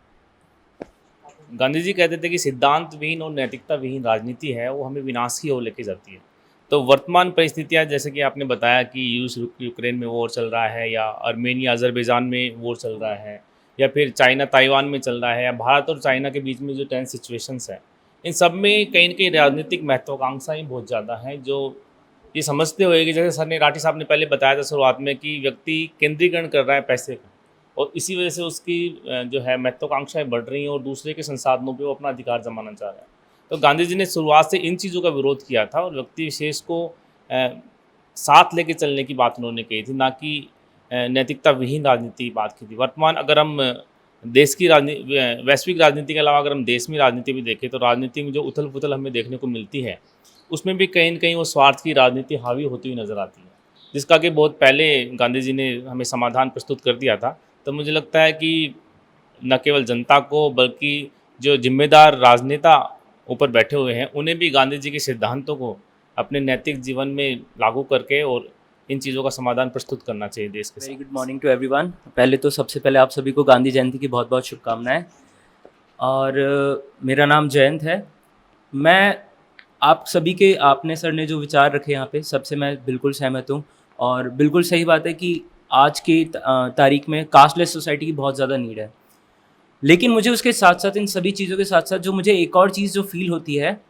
[SPEAKER 5] गांधी जी कहते थे कि सिद्धांत विहीन और नैतिकता विहीन राजनीति है वो हमें विनाश की ओर लेके जाती है। तो वर्तमान परिस्थितियां जैसे कि आपने बताया कि यूक्रेन में वॉर चल रहा है, या आर्मेनिया अजरबैजान में वॉर चल रहा है, या फिर चाइना ताइवान में चल रहा है, या भारत और चाइना के बीच में जो टेंस सिचुएशंस है, इन सब में कहीं न कहीं राजनीतिक महत्वाकांक्षाएँ बहुत ज़्यादा हैं, जो ये समझते हुए कि जैसे सर ने राठी साहब ने पहले बताया था शुरुआत में कि व्यक्ति केंद्रीकरण कर रहा है पैसे का, और इसी वजह से उसकी जो है महत्वाकांक्षाएँ बढ़ रही हैं और दूसरे के संसाधनों पे वो अपना अधिकार जमाना चाह रहा है। तो गांधी जी ने शुरुआत से इन चीज़ों का विरोध किया था और व्यक्ति विशेष को साथ लेके चलने की बात उन्होंने कही थी, ना कि नैतिकता विहीन राजनीति की बात की थी। वर्तमान अगर हम देश की वैश्विक राजनीति के अलावा अगर हम देश में राजनीति भी देखें, तो राजनीति में जो उथल पुथल हमें देखने को मिलती है, उसमें भी कहीं न कहीं वो स्वार्थ की राजनीति हावी होती हुई नज़र आती है, जिसका कि बहुत पहले गांधी जी ने हमें समाधान प्रस्तुत कर दिया था। तो मुझे लगता है कि न केवल जनता को, बल्कि जो जिम्मेदार राजनेता ऊपर बैठे हुए हैं, उन्हें भी गांधी जी के सिद्धांतों को अपने नैतिक जीवन में लागू करके और इन चीज़ों का समाधान प्रस्तुत करना चाहिए देश के साथ।
[SPEAKER 6] Very good morning to everyone. पहले तो सबसे पहले आप सभी को गांधी जयंती की बहुत बहुत शुभकामनाएं। और मेरा नाम जयंत है। मैं आप सभी के, आपने सर ने जो विचार रखे यहाँ पे, सबसे मैं बिल्कुल सहमत हूँ। और बिल्कुल सही बात है कि आज की तारीख में कास्टलेस सोसाइटी की बहुत ज़्यादा नीड है। लेकिन मुझे उसके साथ साथ, इन सभी चीज़ों के साथ साथ, जो मुझे एक और चीज़ जो फील होती है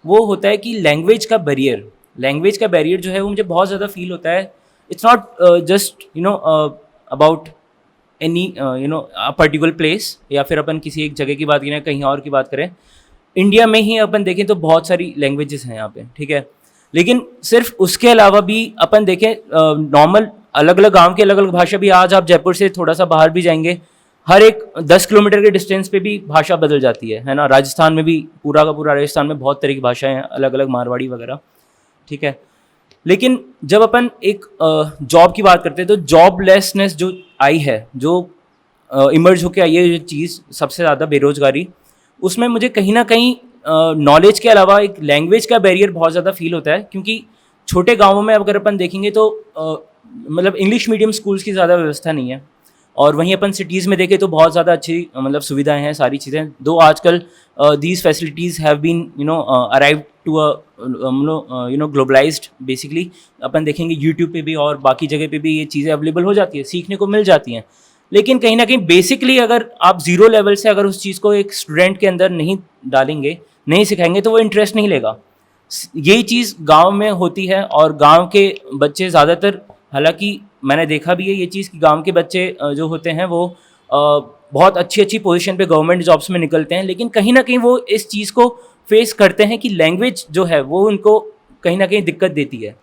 [SPEAKER 6] वो होता है कि लैंग्वेज का बैरियर जो है वो मुझे बहुत ज़्यादा फील होता है। It's not just about any a particular place, या फिर अपन किसी एक जगह की बात करें, कहीं और की बात करें। इंडिया में ही अपन देखें तो बहुत सारी लैंग्वेजेस हैं यहाँ पे, ठीक है। लेकिन सिर्फ उसके अलावा भी अपन देखें, नॉर्मल अलग अलग गांव की अलग अलग भाषा भी, आज आप जयपुर से थोड़ा सा बाहर भी जाएंगे, हर एक 10 किलोमीटर के डिस्टेंस पे भी भाषा बदल जाती है ना। राजस्थान में भी, पूरा का पूरा राजस्थान में बहुत तरह की भाषाएं हैं, अलग अलग मारवाड़ी वगैरह, ठीक है। लेकिन जब अपन एक जॉब की बात करते हैं, तो जॉबलेसनेस जो आई है, जो इमर्ज होके आई है, ये चीज़ सबसे ज़्यादा बेरोजगारी, उसमें मुझे कहीं ना कहीं नॉलेज के अलावा एक लैंग्वेज का बैरियर बहुत ज़्यादा फील होता है। क्योंकि छोटे गाँवों में अगर अपन देखेंगे तो मतलब इंग्लिश मीडियम स्कूल्स की ज़्यादा व्यवस्था नहीं है, और वहीं अपन सिटीज़ में देखें तो बहुत ज़्यादा अच्छी मतलब सुविधाएं हैं, सारी चीज़ें। दो आजकल these facilities have been arrive to a globalised basically. अपन देखेंगे यूट्यूब पे भी और बाकी जगह पे भी ये चीज़ें अवेलेबल हो जाती है, सीखने को मिल जाती हैं। लेकिन कहीं ना कहीं बेसिकली अगर आप ज़ीरो लेवल से अगर उस चीज़ को एक स्टूडेंट के अंदर नहीं डालेंगे, नहीं सिखाएंगे, तो वो इंटरेस्ट नहीं लेगा। यही चीज़ गाँव में होती है, और गाँव के बच्चे ज़्यादातर, हालांकि मैंने देखा भी है ये चीज़ कि गांव के बच्चे जो होते हैं वो बहुत अच्छी अच्छी पोजीशन पे गवर्नमेंट जॉब्स में निकलते हैं, लेकिन कहीं ना कहीं वो इस चीज़ को फेस करते हैं कि लैंग्वेज जो है वो उनको कहीं ना कहीं दिक्कत देती है।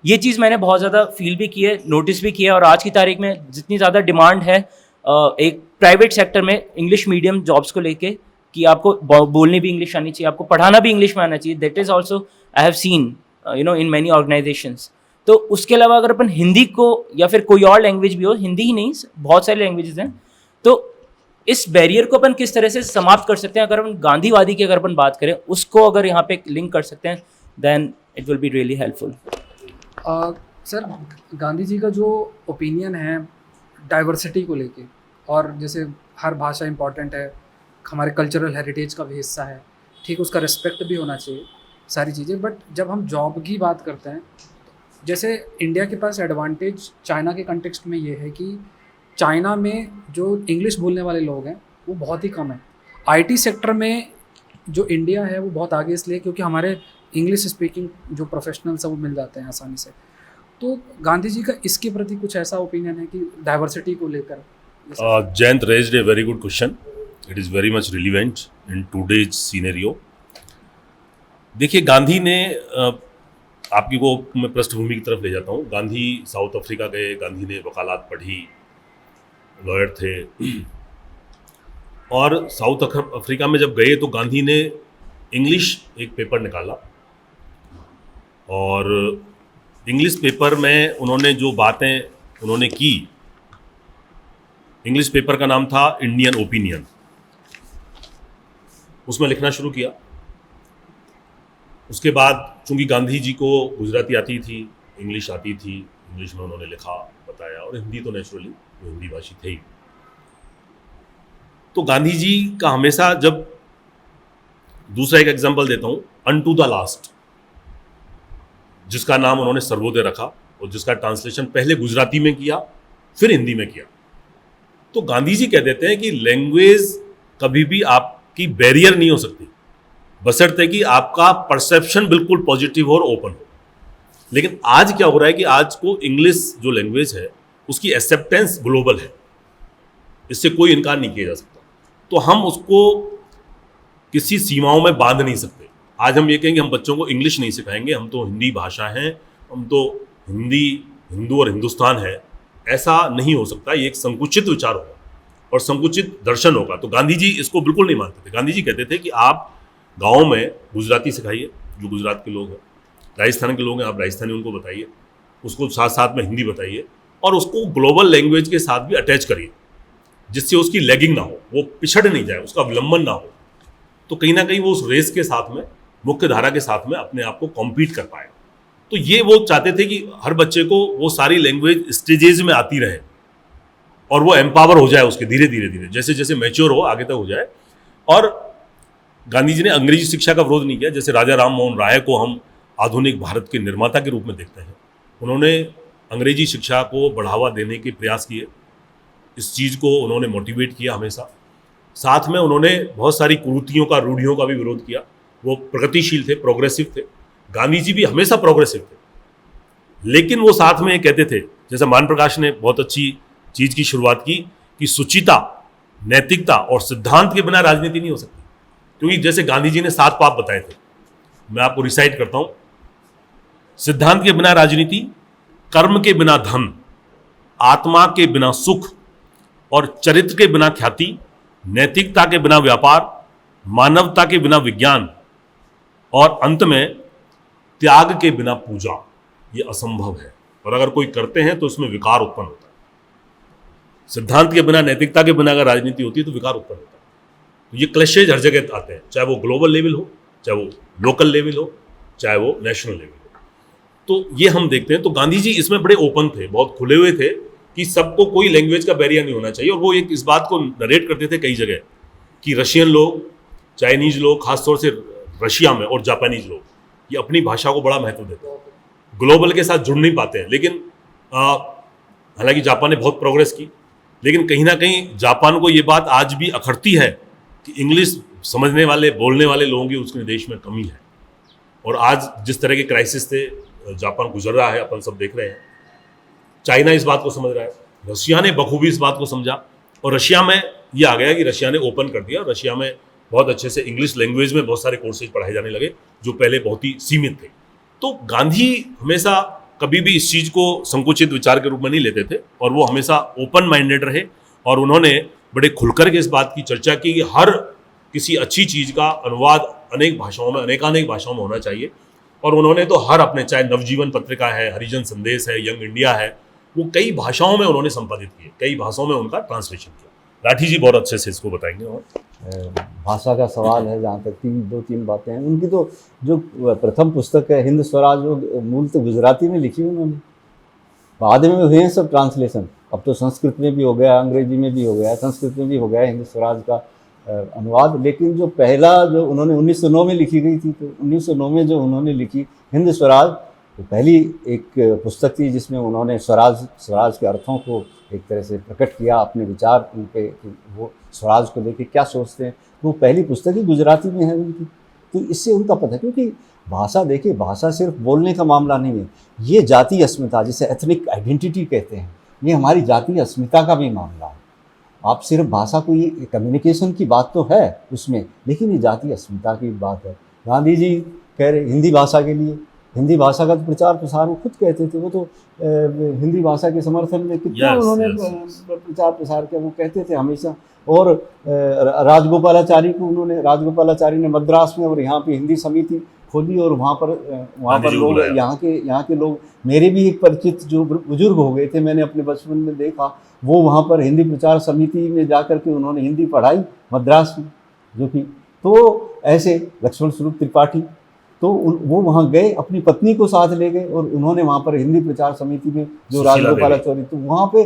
[SPEAKER 6] ये चीज़ मैंने बहुत ज़्यादा फील भी की है, नोटिस भी किया है। और आज की तारीख में जितनी ज़्यादा डिमांड है एक प्राइवेट सेक्टर में इंग्लिश मीडियम जॉब्स को लेके, कि आपको बोलनी भी इंग्लिश आनी चाहिए, आपको पढ़ाना भी इंग्लिश में आना चाहिए, that is also I have seen in many organisations. तो उसके अलावा अगर अपन हिंदी को, या फिर कोई और लैंग्वेज भी हो, हिंदी ही नहीं बहुत सारी लैंग्वेजेस हैं, तो इस बैरियर को अपन किस तरह से समाप्त कर सकते हैं, अगर अपन गांधीवादी की अगर अपन बात करें, उसको अगर यहाँ पे लिंक कर सकते हैं, then it will be really helpful.
[SPEAKER 1] Sir, Gandhi ji का जो ओपिनियन है डाइवर्सिटी को लेके, और जैसे हर भाषा इंपॉर्टेंट है, हमारे कल्चरल हेरिटेज का भी हिस्सा है, ठीक, उसका रिस्पेक्ट भी होना चाहिए, सारी चीज़ें। बट जब हम जॉब की बात करते हैं, जैसे इंडिया के पास एडवांटेज चाइना के कंटेक्स्ट में ये है कि चाइना में जो इंग्लिश बोलने वाले लोग हैं वो बहुत ही कम है। आईटी सेक्टर में जो इंडिया है वो बहुत आगे, इसलिए क्योंकि हमारे इंग्लिश स्पीकिंग जो प्रोफेशनल्स हैं वो मिल जाते हैं आसानी से। तो गांधी जी का इसके प्रति कुछ ऐसा ओपिनियन है कि डाइवर्सिटी को लेकर?
[SPEAKER 3] Jayant raised a very good question. It is very much relevant in today's scenario. देखिए, गांधी ने आपकी को मैं पृष्ठभूमि की तरफ ले जाता हूँ। गांधी साउथ अफ्रीका गए, गांधी ने वकालत पढ़ी, लॉयर थे, और साउथ अफ्रीका में जब गए तो गांधी ने इंग्लिश एक पेपर निकाला, और इंग्लिश पेपर में उन्होंने जो बातें उन्होंने की, इंग्लिश पेपर का नाम था इंडियन ओपिनियन। उसमें लिखना शुरू किया। उसके बाद चूंकि गांधी जी को गुजराती आती थी, इंग्लिश आती थी, इंग्लिश में उन्होंने लिखा, बताया, और हिंदी तो नेचुरली वो हिंदी भाषी थे ही। तो गांधी जी का हमेशा, जब दूसरा एक एग्जांपल देता हूँ, अनटू द लास्ट, जिसका नाम उन्होंने सर्वोदय रखा और जिसका ट्रांसलेशन पहले गुजराती में किया फिर हिंदी में किया। तो गांधी जी कह देते हैं कि लैंग्वेज कभी भी आपकी बैरियर नहीं हो सकती, बशर्ते कि आपका परसेप्शन बिल्कुल पॉजिटिव और ओपन हो। लेकिन आज क्या हो रहा है कि आज को इंग्लिश जो लैंग्वेज है उसकी एक्सेप्टेंस ग्लोबल है, इससे कोई इनकार नहीं किया जा सकता। तो हम उसको किसी सीमाओं में बांध नहीं सकते। आज हम ये कहेंगे हम बच्चों को इंग्लिश नहीं सिखाएंगे, हम तो हिंदी भाषा हैं, हम तो हिंदी, हिंदू और हिंदुस्तान है, ऐसा नहीं हो सकता। ये एक संकुचित विचार होगा और संकुचित दर्शन होगा। तो गांधी जी इसको बिल्कुल नहीं मानते थे। गांधी जी कहते थे कि आप गाँव में गुजराती सिखाइए, जो गुजरात के लोग हैं, राजस्थान के लोग हैं, आप राजस्थानी उनको बताइए, उसको साथ साथ में हिंदी बताइए, और उसको ग्लोबल लैंग्वेज के साथ भी अटैच करिए, जिससे उसकी लैगिंग ना हो, वो पिछड़ नहीं जाए, उसका विलंबन ना हो। तो कहीं ना कहीं वो उस रेस के साथ में, मुख्य धारा के साथ में अपने आप को कॉम्पीट कर पाए। तो ये वो चाहते थे कि हर बच्चे को वो सारी लैंग्वेज स्टेजेस में आती रहे और वो एम्पावर हो जाए, उसके धीरे धीरे धीरे जैसे जैसे मैच्योर हो आगे तक हो जाए। और गांधी जी ने अंग्रेजी शिक्षा का विरोध नहीं किया। जैसे राजा राम मोहन राय को हम आधुनिक भारत के निर्माता के रूप में देखते हैं, उन्होंने अंग्रेजी शिक्षा को बढ़ावा देने के प्रयास किए, इस चीज़ को उन्होंने मोटिवेट किया हमेशा। साथ में उन्होंने बहुत सारी कुरीतियों का, रूढ़ियों का भी विरोध किया। वो प्रगतिशील थे, प्रोग्रेसिव थे। गांधी जी भी हमेशा प्रोग्रेसिव थे, लेकिन वो साथ में कहते थे, जैसे मान प्रकाश ने बहुत अच्छी चीज़ की शुरुआत की कि सुचिता, नैतिकता और सिद्धांत के बिना राजनीति नहीं हो सकती। क्योंकि जैसे गांधी जी ने 7 पाप बताए थे, मैं आपको रिसाइट करता हूँ। सिद्धांत के बिना राजनीति, कर्म के बिना धन, आत्मा के बिना सुख और चरित्र के बिना ख्याति, नैतिकता के बिना व्यापार, मानवता के बिना विज्ञान और अंत में त्याग के बिना पूजा। ये असंभव है, और अगर कोई करते हैं तो उसमें विकार उत्पन्न होता है। सिद्धांत के बिना, नैतिकता के बिना अगर राजनीति होती है तो विकार उत्पन्न होता है। तो ये क्लैशेज हर जगह आते हैं, चाहे वो ग्लोबल लेवल हो, चाहे वो लोकल लेवल हो, चाहे वो नेशनल लेवल हो। तो ये हम देखते हैं। तो गांधी जी इसमें बड़े ओपन थे, बहुत खुले हुए थे कि सबको कोई लैंग्वेज का बैरियर नहीं होना चाहिए। और वो एक इस बात को नरेट करते थे कई जगह कि रशियन लोग, चाइनीज लोग, खासतौर से रशिया में, और जापानीज लोग, ये अपनी भाषा को बड़ा महत्व देते हैं, ग्लोबल के साथ जुड़ नहीं पाते हैं। लेकिन हालांकि जापान ने बहुत प्रोग्रेस की, लेकिन कहीं ना कहीं जापान को ये बात आज भी अखरती है कि इंग्लिश समझने वाले, बोलने वाले लोगों की उसके देश में कमी है। और आज जिस तरह के क्राइसिस थे जापान गुजर रहा है, अपन सब देख रहे हैं। चाइना इस बात को समझ रहा है, रशिया ने बखूबी इस बात को समझा, और रशिया में ये आ गया कि रशिया ने ओपन कर दिया। रशिया में बहुत अच्छे से इंग्लिश लैंग्वेज में बहुत सारे कोर्सेज पढ़ाए जाने लगे जो पहले बहुत ही सीमित थे। तो गांधी हमेशा कभी भी इस चीज़ को संकुचित विचार के रूप में नहीं लेते थे, और वो हमेशा ओपन माइंडेड रहे। और उन्होंने बड़े खुलकर के इस बात की चर्चा की कि हर किसी अच्छी चीज़ का अनुवाद अनेक भाषाओं में, अनेकानेक भाषाओं में होना चाहिए। और उन्होंने तो हर अपने, चाहे नवजीवन पत्रिका है, हरिजन संदेश है, यंग इंडिया है, वो कई भाषाओं में उन्होंने संपादित किए, कई भाषाओं में उनका ट्रांसलेशन किया। राठी जी बहुत अच्छे से इसको बताएंगे। और
[SPEAKER 2] भाषा का सवाल है, जहाँ तक 2-3 बातें हैं उनकी। तो जो प्रथम पुस्तक है हिंद स्वराज, वो मूल तो गुजराती में लिखी उन्होंने, बाद में हुए हैं सब ट्रांसलेशन। अब तो संस्कृत में भी हो गया, अंग्रेजी में भी हो गया, संस्कृत में भी हो गया हिंद स्वराज का अनुवाद। लेकिन जो पहला जो उन्होंने 1909 में लिखी गई थी, तो 1909 में जो उन्होंने लिखी हिंद स्वराज, तो पहली एक पुस्तक थी जिसमें उन्होंने स्वराज के अर्थों को एक तरह से प्रकट किया, अपने विचार उनके, वो स्वराज को लेके क्या सोचते हैं। वो पहली पुस्तक ही गुजराती में है उनकी। तो इससे उनका पता है, क्योंकि भाषा, देखिए, भाषा सिर्फ बोलने का मामला नहीं है, ये जातीय अस्मिता, जिसे एथनिक आइडेंटिटी कहते हैं, ये हमारी जातीय अस्मिता का भी मामला है। आप सिर्फ भाषा को, ये कम्युनिकेशन की बात तो है उसमें, लेकिन ये जातीय अस्मिता की बात है। गांधी जी कह रहे हिंदी भाषा के लिए, हिंदी भाषा का तो प्रचार प्रसार वो खुद कहते थे, वो तो हिंदी भाषा के समर्थन में कितना उन्होंने प्रचार प्रसार किया, वो कहते थे हमेशा। और राजगोपालाचारी को उन्होंने, राजगोपालाचारी ने मद्रास में और यहाँ पे हिंदी समिति खोली, और वहाँ पर लोग, यहाँ के लोग, मेरे भी एक परिचित जो बुजुर्ग हो गए थे, मैंने अपने बचपन में देखा, वो वहाँ पर हिंदी प्रचार समिति में जाकर के उन्होंने हिंदी पढ़ाई मद्रास में, जो कि तो ऐसे लक्ष्मण स्वरूप त्रिपाठी, तो वो वहाँ गए, अपनी पत्नी को साथ ले गए और उन्होंने वहाँ पर हिंदी प्रचार समिति में जो
[SPEAKER 3] सुशीला
[SPEAKER 2] राजगोपालाचारी, तो वहाँ पे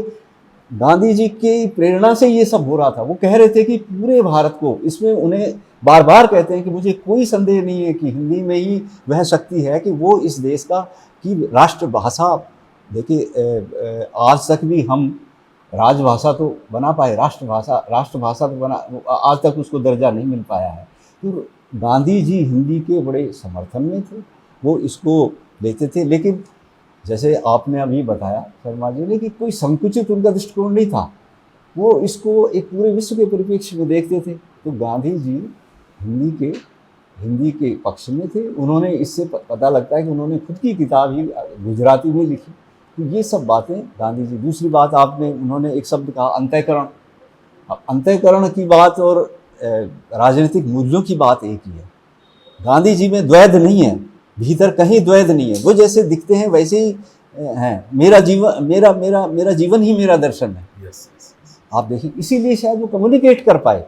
[SPEAKER 2] गांधी जी की प्रेरणा से ये सब हो रहा था। वो कह रहे थे कि पूरे भारत को, इसमें उन्हें बार बार कहते हैं कि मुझे कोई संदेह नहीं है कि हिंदी में ही वह शक्ति है कि वो इस देश का की राष्ट्रभाषा। देखिए आज तक भी हम राजभाषा तो बना पाए, राष्ट्रभाषा तो बना, आज तक उसको दर्जा नहीं मिल पाया है। तो गांधी जी हिंदी के बड़े समर्थन में थे, वो इसको लेते थे। लेकिन जैसे आपने अभी बताया शर्मा जी ने कि कोई संकुचित उनका दृष्टिकोण नहीं था, वो इसको एक पूरे विश्व के परिप्रेक्ष्य में देखते थे। तो गांधी जी हिंदी के पक्ष में थे। उन्होंने, इससे पता लगता है कि उन्होंने खुद की किताब ही गुजराती में लिखी। तो ये सब बातें गांधी जी। दूसरी बात, उन्होंने एक शब्द कहा अंतःकरण। अब अंतःकरण की बात और राजनीतिक मूल्यों की बात एक ही है। गांधी जी में द्वैध नहीं है, भीतर कहीं द्वैध नहीं है। वो जैसे दिखते हैं वैसे ही हैं। मेरा जीवन ही मेरा दर्शन है। आप देखिए, इसीलिए शायद वो कम्युनिकेट कर पाए।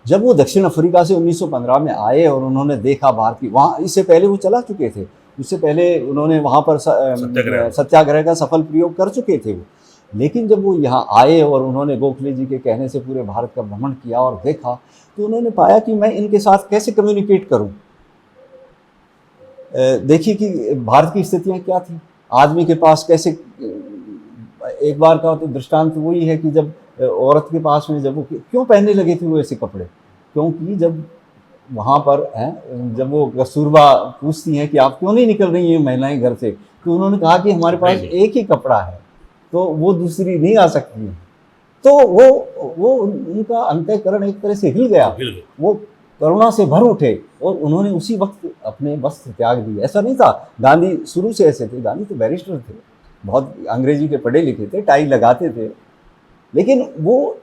[SPEAKER 2] जब वो दक्षिण अफ्रीका से 1915 में आए और उन्होंने देखा भारत की, वहाँ इससे पहले वो चला चुके थे, उससे पहले उन्होंने वहाँ पर सत्याग्रह का सफल प्रयोग कर चुके थे वो। लेकिन जब वो यहाँ आए और उन्होंने गोखले जी के कहने से पूरे भारत का भ्रमण किया और देखा, तो उन्होंने पाया कि मैं इनके साथ कैसे कम्युनिकेट करूं। देखिए कि भारत की स्थितियां क्या थी, आदमी के पास कैसे, एक बार का तो दृष्टांत वही है कि जब औरत के पास में, जब वो क्यों पहनने लगे थे वो ऐसे कपड़े, क्योंकि जब वहाँ पर हैं, जब वो कस्तूरबा पूछती हैं कि आप क्यों नहीं निकल रही हैं महिलाएं घर से, तो उन्होंने कहा कि हमारे पास एक ही कपड़ा है, तो वो दूसरी नहीं आ सकती है। तो वो उनका अंतःकरण एक तरह से हिल गया, वो करुणा से भर उठे और उन्होंने उसी वक्त अपने वस्त्र त्याग दिए। ऐसा नहीं था, गांधी शुरू से ऐसे थे। गांधी तो बैरिस्टर थे, बहुत अंग्रेजी के पढ़े लिखे थे, टाई लगाते थे। लेकिन वो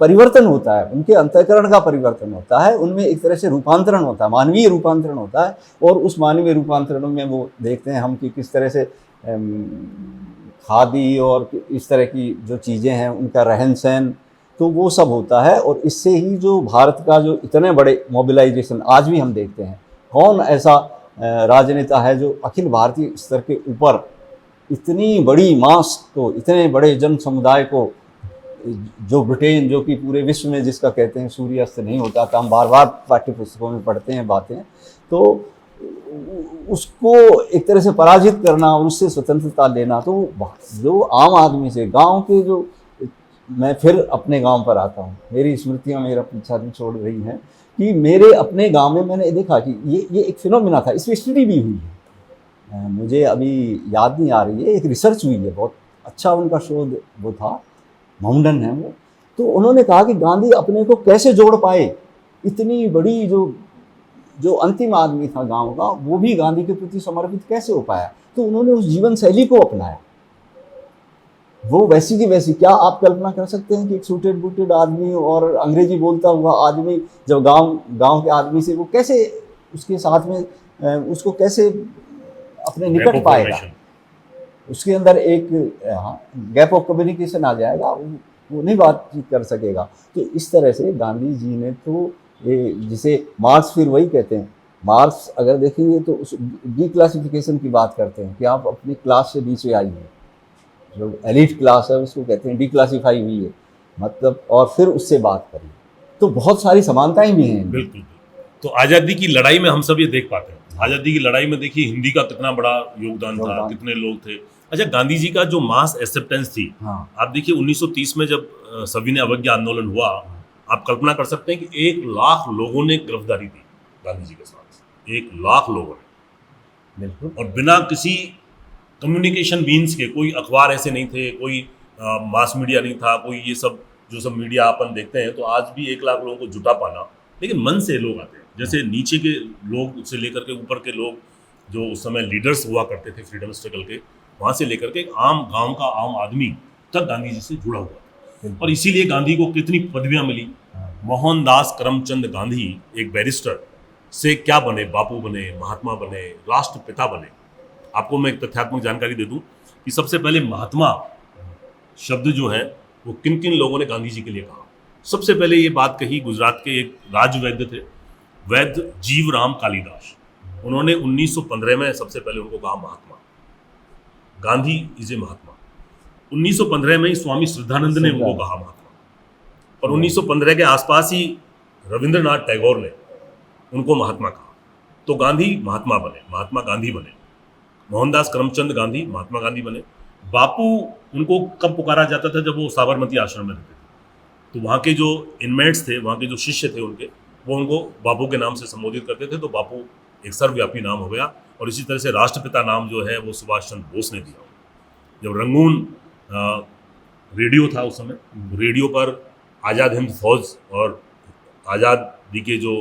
[SPEAKER 2] परिवर्तन होता है, उनके अंतःकरण का परिवर्तन होता है, उनमें एक तरह से रूपांतरण होता है, मानवीय रूपांतरण होता है। और उस मानवीय रूपांतरण में वो देखते हैं हम कि किस तरह से खादी और इस तरह की जो चीज़ें हैं, उनका रहन सहन, तो वो सब होता है। और इससे ही जो भारत का जो इतने बड़े मोबिलाइजेशन आज भी हम देखते हैं, कौन ऐसा राजनेता है जो अखिल भारतीय स्तर के ऊपर इतनी बड़ी मास को, इतने बड़े जन समुदाय को, जो ब्रिटेन, जो कि पूरे विश्व में जिसका कहते हैं सूर्यास्त नहीं होता था, हम बार बार पाठ्य पुस्तकों में पढ़ते हैं बातें, तो उसको एक तरह से पराजित करना और उससे स्वतंत्रता लेना। तो जो आम आदमी से, गांव के जो, मैं फिर अपने गांव पर आता हूँ, मेरी स्मृतियाँ मेरा पीछा नहीं छोड़ रही हैं कि मेरे अपने गांव में मैंने देखा कि ये एक फिनोमिना था। इस पर स्टडी भी हुई है, मुझे अभी याद नहीं आ रही है, एक रिसर्च हुई है, बहुत अच्छा उनका शोध वो था, माउंडन है वो। तो उन्होंने कहा कि गांधी अपने को कैसे जोड़ पाए, इतनी बड़ी जो अंतिम आदमी था गांव का, वो भी गांधी के प्रति समर्पित कैसे हो पाया। तो उन्होंने उस जीवन शैली को अपनाया, वो वैसी की वैसी। क्या आप कल्पना कर सकते हैं कि एक सूटेड बूटेड आदमी और अंग्रेजी बोलता हुआ आदमी जब गांव के आदमी से वो कैसे उसके साथ में उसको कैसे अपने निकट पाएगा, उसके अंदर एक गैप ऑफ कम्युनिकेशन आ जाएगा, वो नहीं बातचीत कर सकेगा। तो इस तरह से गांधी जी ने तो जिसे मार्क्स फिर वही कहते हैं, मार्क्स अगर देखेंगे तो उस डी क्लासिफिकेशन की बात करते हैं कि आप अपनी क्लास से नीचे आइए, जो एलिट क्लास है उसको कहते हैं डी क्लासीफाई हुई है, मतलब, और फिर उससे बात करिए। तो बहुत सारी समानताएं भी हैं।
[SPEAKER 3] बिल्कुल। तो आज़ादी की लड़ाई में हम सब ये देख पाते हैं, आज़ादी की लड़ाई में देखिए हिंदी का कितना बड़ा योगदान था, कितने लोग थे। अच्छा, गांधी जी का जो मास एक्सेप्टेंस थी,
[SPEAKER 2] हाँ।
[SPEAKER 3] आप देखिए 1930 में जब सविनय अवज्ञा आंदोलन हुआ, आप कल्पना कर सकते हैं कि 1 लाख लोगों ने गिरफ्तारी दी गांधी जी के साथ, 1 लाख लोगों ने,
[SPEAKER 2] बिल्कुल,
[SPEAKER 3] और बिना किसी कम्युनिकेशन मीन्स के। कोई अखबार ऐसे नहीं थे, कोई मास मीडिया नहीं था, कोई ये सब जो सब मीडिया अपन देखते हैं। तो आज भी 1 लाख लोगों को जुटा पाना, लेकिन मन से लोग आते हैं, जैसे नीचे के लोग से लेकर के ऊपर के लोग, जो उस समय लीडर्स हुआ करते थे फ्रीडम स्ट्रगल के, वहाँ से लेकर के एक आम गांव का आम आदमी तक गांधी जी से जुड़ा हुआ। और इसीलिए गांधी को कितनी पदवियां मिली। मोहनदास करमचंद गांधी एक बैरिस्टर से क्या बने, बापू बने, महात्मा बने, राष्ट्रपिता बने। आपको मैं एक तथ्यात्मक जानकारी दे दूं कि सबसे पहले महात्मा शब्द जो है वो किन किन लोगों ने गांधी जी के लिए कहा। सबसे पहले ये बात कही गुजरात के एक राजवैद्य थे, वैद्य जीवराम कालिदास। उन्होंने 1915 में सबसे पहले उनको कहा महात्मा, गांधी इज ए महात्मा। 1915 में ही स्वामी श्रद्धानंद ने उनको कहा महात्मा, और 1915 के आसपास ही रविंद्रनाथ टैगोर ने उनको महात्मा कहा। तो गांधी महात्मा बने, महात्मा गांधी बने, मोहनदास करमचंद गांधी महात्मा गांधी बने। बापू उनको कब पुकारा जाता था? जब वो साबरमती आश्रम में रहते थे, तो वहाँ के जो इनमेट्स थे, वहाँ के जो शिष्य थे उनके, वो उनको बापू के नाम से संबोधित करते थे। तो बापू एक सर्वव्यापी नाम हो गया। और इसी तरह से राष्ट्रपिता नाम जो है वो सुभाष चंद्र बोस ने दिया। जब रंगून रेडियो था उस समय, रेडियो पर आज़ाद हिंद फौज और आज़ादी के जो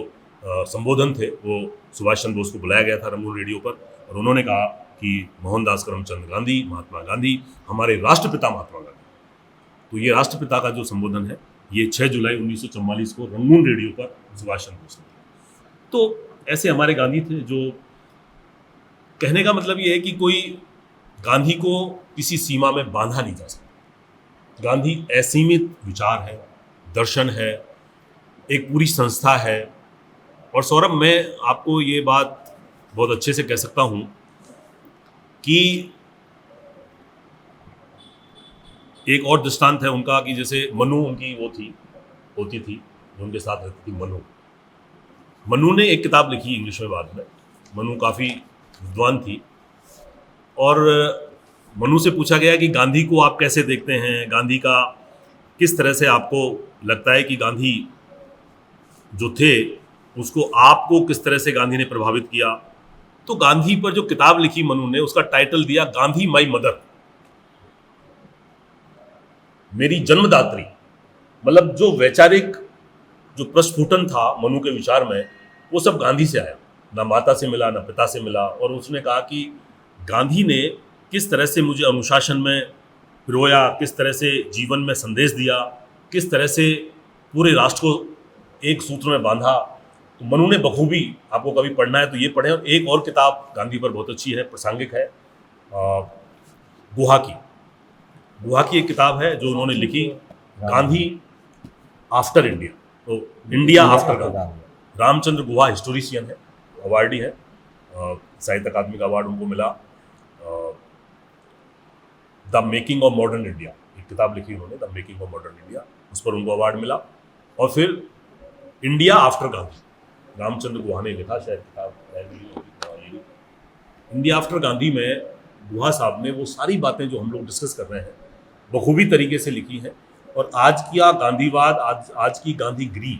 [SPEAKER 3] संबोधन थे वो सुभाष चंद्र बोस को बुलाया गया था रंगून रेडियो पर, और उन्होंने कहा कि मोहनदास करमचंद गांधी, महात्मा गांधी हमारे राष्ट्रपिता महात्मा गांधी। तो ये राष्ट्रपिता का जो संबोधन है ये 6 जुलाई 1944 को रंगून रेडियो पर सुभाष चंद्र बोस ने दिया। तो ऐसे हमारे गांधी थे। जो कहने का मतलब ये है कि कोई गांधी को किसी सीमा में बांधा नहीं जा सकता। गांधी असीमित विचार है, दर्शन है, एक पूरी संस्था है। और सौरभ, मैं आपको ये बात बहुत अच्छे से कह सकता हूँ कि एक और दृष्टांत है उनका कि जैसे मनु उनकी वो थी, होती थी जो उनके साथ रहती थी, मनु ने एक किताब लिखी इंग्लिश में बाद में। मनु काफ़ी विद्वान थी, और मनु से पूछा गया कि गांधी को आप कैसे देखते हैं, गांधी का किस तरह से आपको लगता है कि गांधी जो थे उसको आपको किस तरह से गांधी ने प्रभावित किया। तो गांधी पर जो किताब लिखी मनु ने, उसका टाइटल दिया गांधी माई मदर, मेरी जन्मदात्री। मतलब जो वैचारिक जो प्रस्फुटन था मनु के विचार में, वो सब गांधी से आया। ना माता से मिला, ना पिता से मिला। और उसने कहा कि गांधी ने किस तरह से मुझे अनुशासन में पिरोया, किस तरह से जीवन में संदेश दिया, किस तरह से पूरे राष्ट्र को एक सूत्र में बांधा। तो मनु ने बखूबी, आपको कभी पढ़ना है तो ये पढ़ें। और एक और किताब गांधी पर बहुत अच्छी है, प्रासंगिक है, गुहा की एक किताब है जो उन्होंने लिखी, गांधी आफ्टर इंडिया। तो इंडिया आफ्टर गांधी। रामचंद्र गुहा हिस्टोरिशियन है, अवार्डी है, साहित्य अकादमी का अवार्ड उनको मिला। The making of modern India एक किताब लिखी उन्होंने, the making of modern India, उस पर उनको अवार्ड मिला। और फिर इंडिया आफ्टर गांधी, रामचंद्र गुहा ने लिखा, शायद किताब इंडिया आफ्टर गांधी में गुहा साहब ने वो सारी बातें जो हम लोग डिस्कस कर रहे हैं बखूबी तरीके से लिखी है। और आज की गांधीवाद, आज की गांधीगिरी,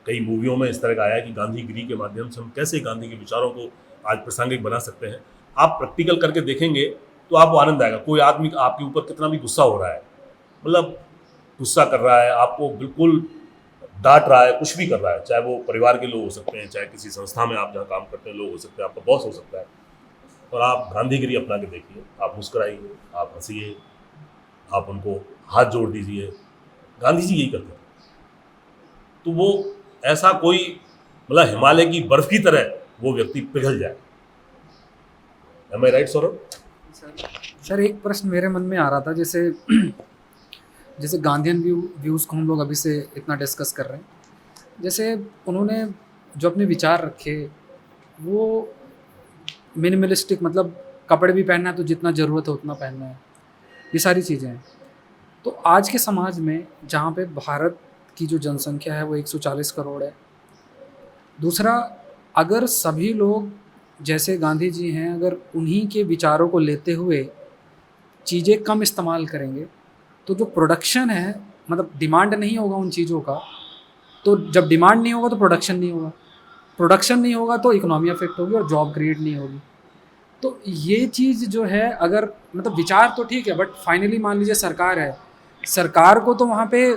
[SPEAKER 3] कई मूवियों में इस तरह का आया कि गांधीगिरी के माध्यम से हम कैसे गांधी के विचारों को आज प्रासंगिक बना सकते हैं। आप प्रैक्टिकल करके देखेंगे तो आपको आनंद आएगा। कोई आदमी आपके ऊपर कितना भी गुस्सा हो रहा है, मतलब गुस्सा कर रहा है, आपको बिल्कुल डांट रहा है, कुछ भी कर रहा है, चाहे वो परिवार के लोग हो सकते हैं, चाहे किसी संस्था में आप जहाँ काम करते हैं लोग हो सकते हैं, आपका बॉस हो सकता है, और आप गांधीगिरी अपना के देखिए, आप मुस्कुराइए, आप हंसिए, आप उनको हाथ जोड़ दीजिए। गांधी जी यही करते हैं। तो वो ऐसा कोई, मतलब हिमालय की बर्फ की तरह वो व्यक्ति पिघल जाए। Am I right, Saurabh?
[SPEAKER 1] Sir एक प्रश्न मेरे मन में आ रहा था, जैसे गांधीयन व्यूज़ को हम लोग अभी से इतना डिस्कस कर रहे हैं, जैसे उन्होंने जो अपने विचार रखे वो मिनिमलिस्टिक, मतलब कपड़े भी पहनना है तो जितना ज़रूरत है उतना पहनना है, ये सारी चीज़ें हैं। तो आज के समाज में जहाँ पे भारत की जो जनसंख्या है वो 140 करोड़ है, दूसरा अगर सभी लोग जैसे गांधी जी हैं, अगर उन्हीं के विचारों को लेते हुए चीज़ें कम इस्तेमाल करेंगे तो जो प्रोडक्शन है, मतलब डिमांड नहीं होगा उन चीज़ों का, तो जब डिमांड नहीं होगा तो प्रोडक्शन नहीं होगा, प्रोडक्शन नहीं होगा तो इकोनॉमी अफेक्ट होगी और जॉब क्रिएट नहीं होगी। तो ये चीज़ जो है, अगर मतलब विचार तो ठीक है, बट फाइनली मान लीजिए सरकार है, सरकार को तो वहाँ पे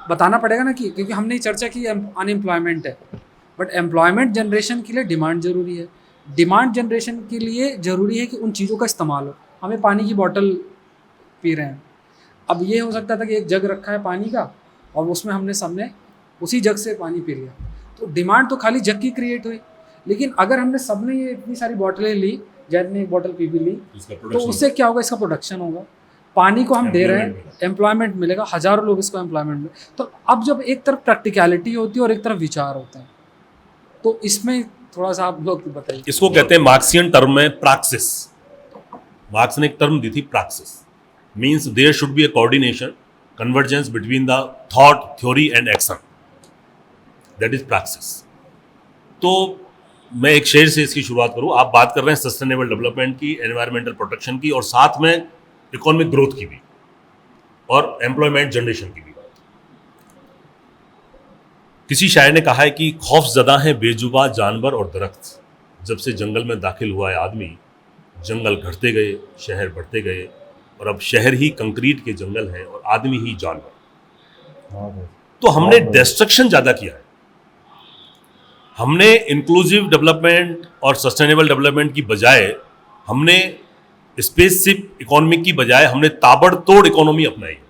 [SPEAKER 1] बताना पड़ेगा ना, कि क्योंकि हमने चर्चा की अनएम्प्लॉयमेंट है, बट एम्प्लॉयमेंट जनरेशन के लिए डिमांड ज़रूरी है। डिमांड जनरेशन के लिए ज़रूरी है कि उन चीज़ों का इस्तेमाल हो। हमें पानी की बॉटल पी रहे हैं, अब ये हो सकता था कि एक जग रखा है पानी का और उसमें हमने सबने उसी जग से पानी पी लिया, तो डिमांड तो खाली जग की क्रिएट हुई। लेकिन अगर हमने सबने ये इतनी सारी बॉटलें ली, जैद ने एक बॉटल पी भी ली, तो उससे क्या होगा, इसका प्रोडक्शन होगा, पानी को हम दे रहे हैं, एम्प्लॉयमेंट मिलेगा, हज़ारों लोग इसको एम्प्लॉयमेंट मिले। तो अब जब एक तरफ प्रैक्टिकलिटी होती है और एक तरफ विचार होते हैं, तो इसमें थोड़ा सा आप लोग बताइए।
[SPEAKER 3] इसको कहते हैं मार्क्सियन टर्म में प्राक्सिस। मार्क्स ने एक टर्म दी थी praxis, means there should be a coordination, convergence between the thought, theory and action, that is praxis. तो मैं एक शेर से इसकी शुरुआत करूं। आप बात कर रहे हैं सस्टेनेबल डेवलपमेंट की, एनवायरमेंटल प्रोटेक्शन की, और साथ में इकोनॉमिक ग्रोथ की भी और एम्प्लॉयमेंट जनरेशन की भी बात। किसी शायर ने कहा है कि खौफजदा हैं बेजुबा जानवर और दरख्त, जब से जंगल में दाखिल हुआ है आदमी, जंगल घटते गए, शहर बढ़ते गए, और अब शहर ही कंक्रीट के जंगल हैं और आदमी ही जानवर। तो हमने डिस्ट्रक्शन ज़्यादा किया है। हमने इंक्लूसिव डेवलपमेंट और सस्टेनेबल डेवलपमेंट की बजाय, हमने स्पेसशिप इकोनॉमिक की बजाय हमने ताबड़तोड़ इकोनॉमी अपनाई है।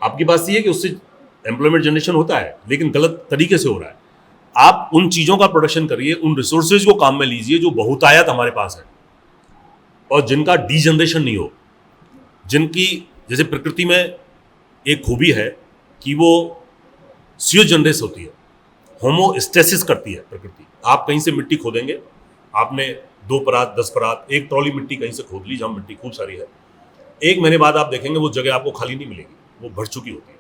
[SPEAKER 3] आपकी बात सही है कि उससे एम्प्लॉयमेंट जनरेशन होता है, लेकिन गलत तरीके से हो रहा है। आप उन चीज़ों का प्रोडक्शन करिए, उन रिसोर्सेज को काम में लीजिए जो बहुतायत हमारे पास है और जिनका डीजनरेशन नहीं हो, जिनकी, जैसे प्रकृति में एक खूबी है कि वो सियोजनरेस होती है, होमोस्टेसिस करती है प्रकृति। आप कहीं से मिट्टी खोदेंगे, आपने 2 परात 10 परात, एक ट्रॉली मिट्टी कहीं से खोद ली जहाँ मिट्टी खूब सारी है, 1 महीने बाद आप देखेंगे वो जगह आपको खाली नहीं मिलेगी, वो भर चुकी होती है।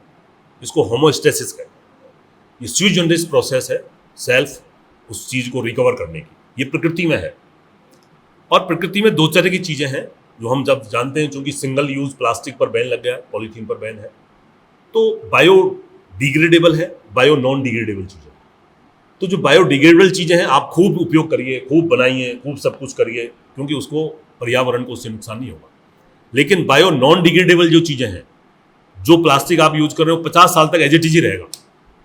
[SPEAKER 3] इसको होमोस्टेसिस कहते हैं। ये सियोजनरेस प्रोसेस है, सेल्फ उस चीज़ को रिकवर करने की, ये प्रकृति में है। और प्रकृति में 2 तरह की चीज़ें हैं जो हम जब जानते हैं, चूँकि सिंगल यूज़ प्लास्टिक पर बैन लग गया है, पॉलीथीन पर बैन है, तो बायो डिग्रेडेबल है, बायो नॉन डिग्रेडेबल चीज़ें। तो जो बायोडिग्रेडेबल चीज़ें हैं आप खूब उपयोग करिए, खूब बनाइए, खूब सब कुछ करिए, क्योंकि उसको, पर्यावरण को उससे नुकसान नहीं होगा। लेकिन बायो नॉन डिग्रेडेबल जो चीज़ें हैं, जो प्लास्टिक आप यूज कर रहे हो 50 साल तक एज इट इज ही रहेगा,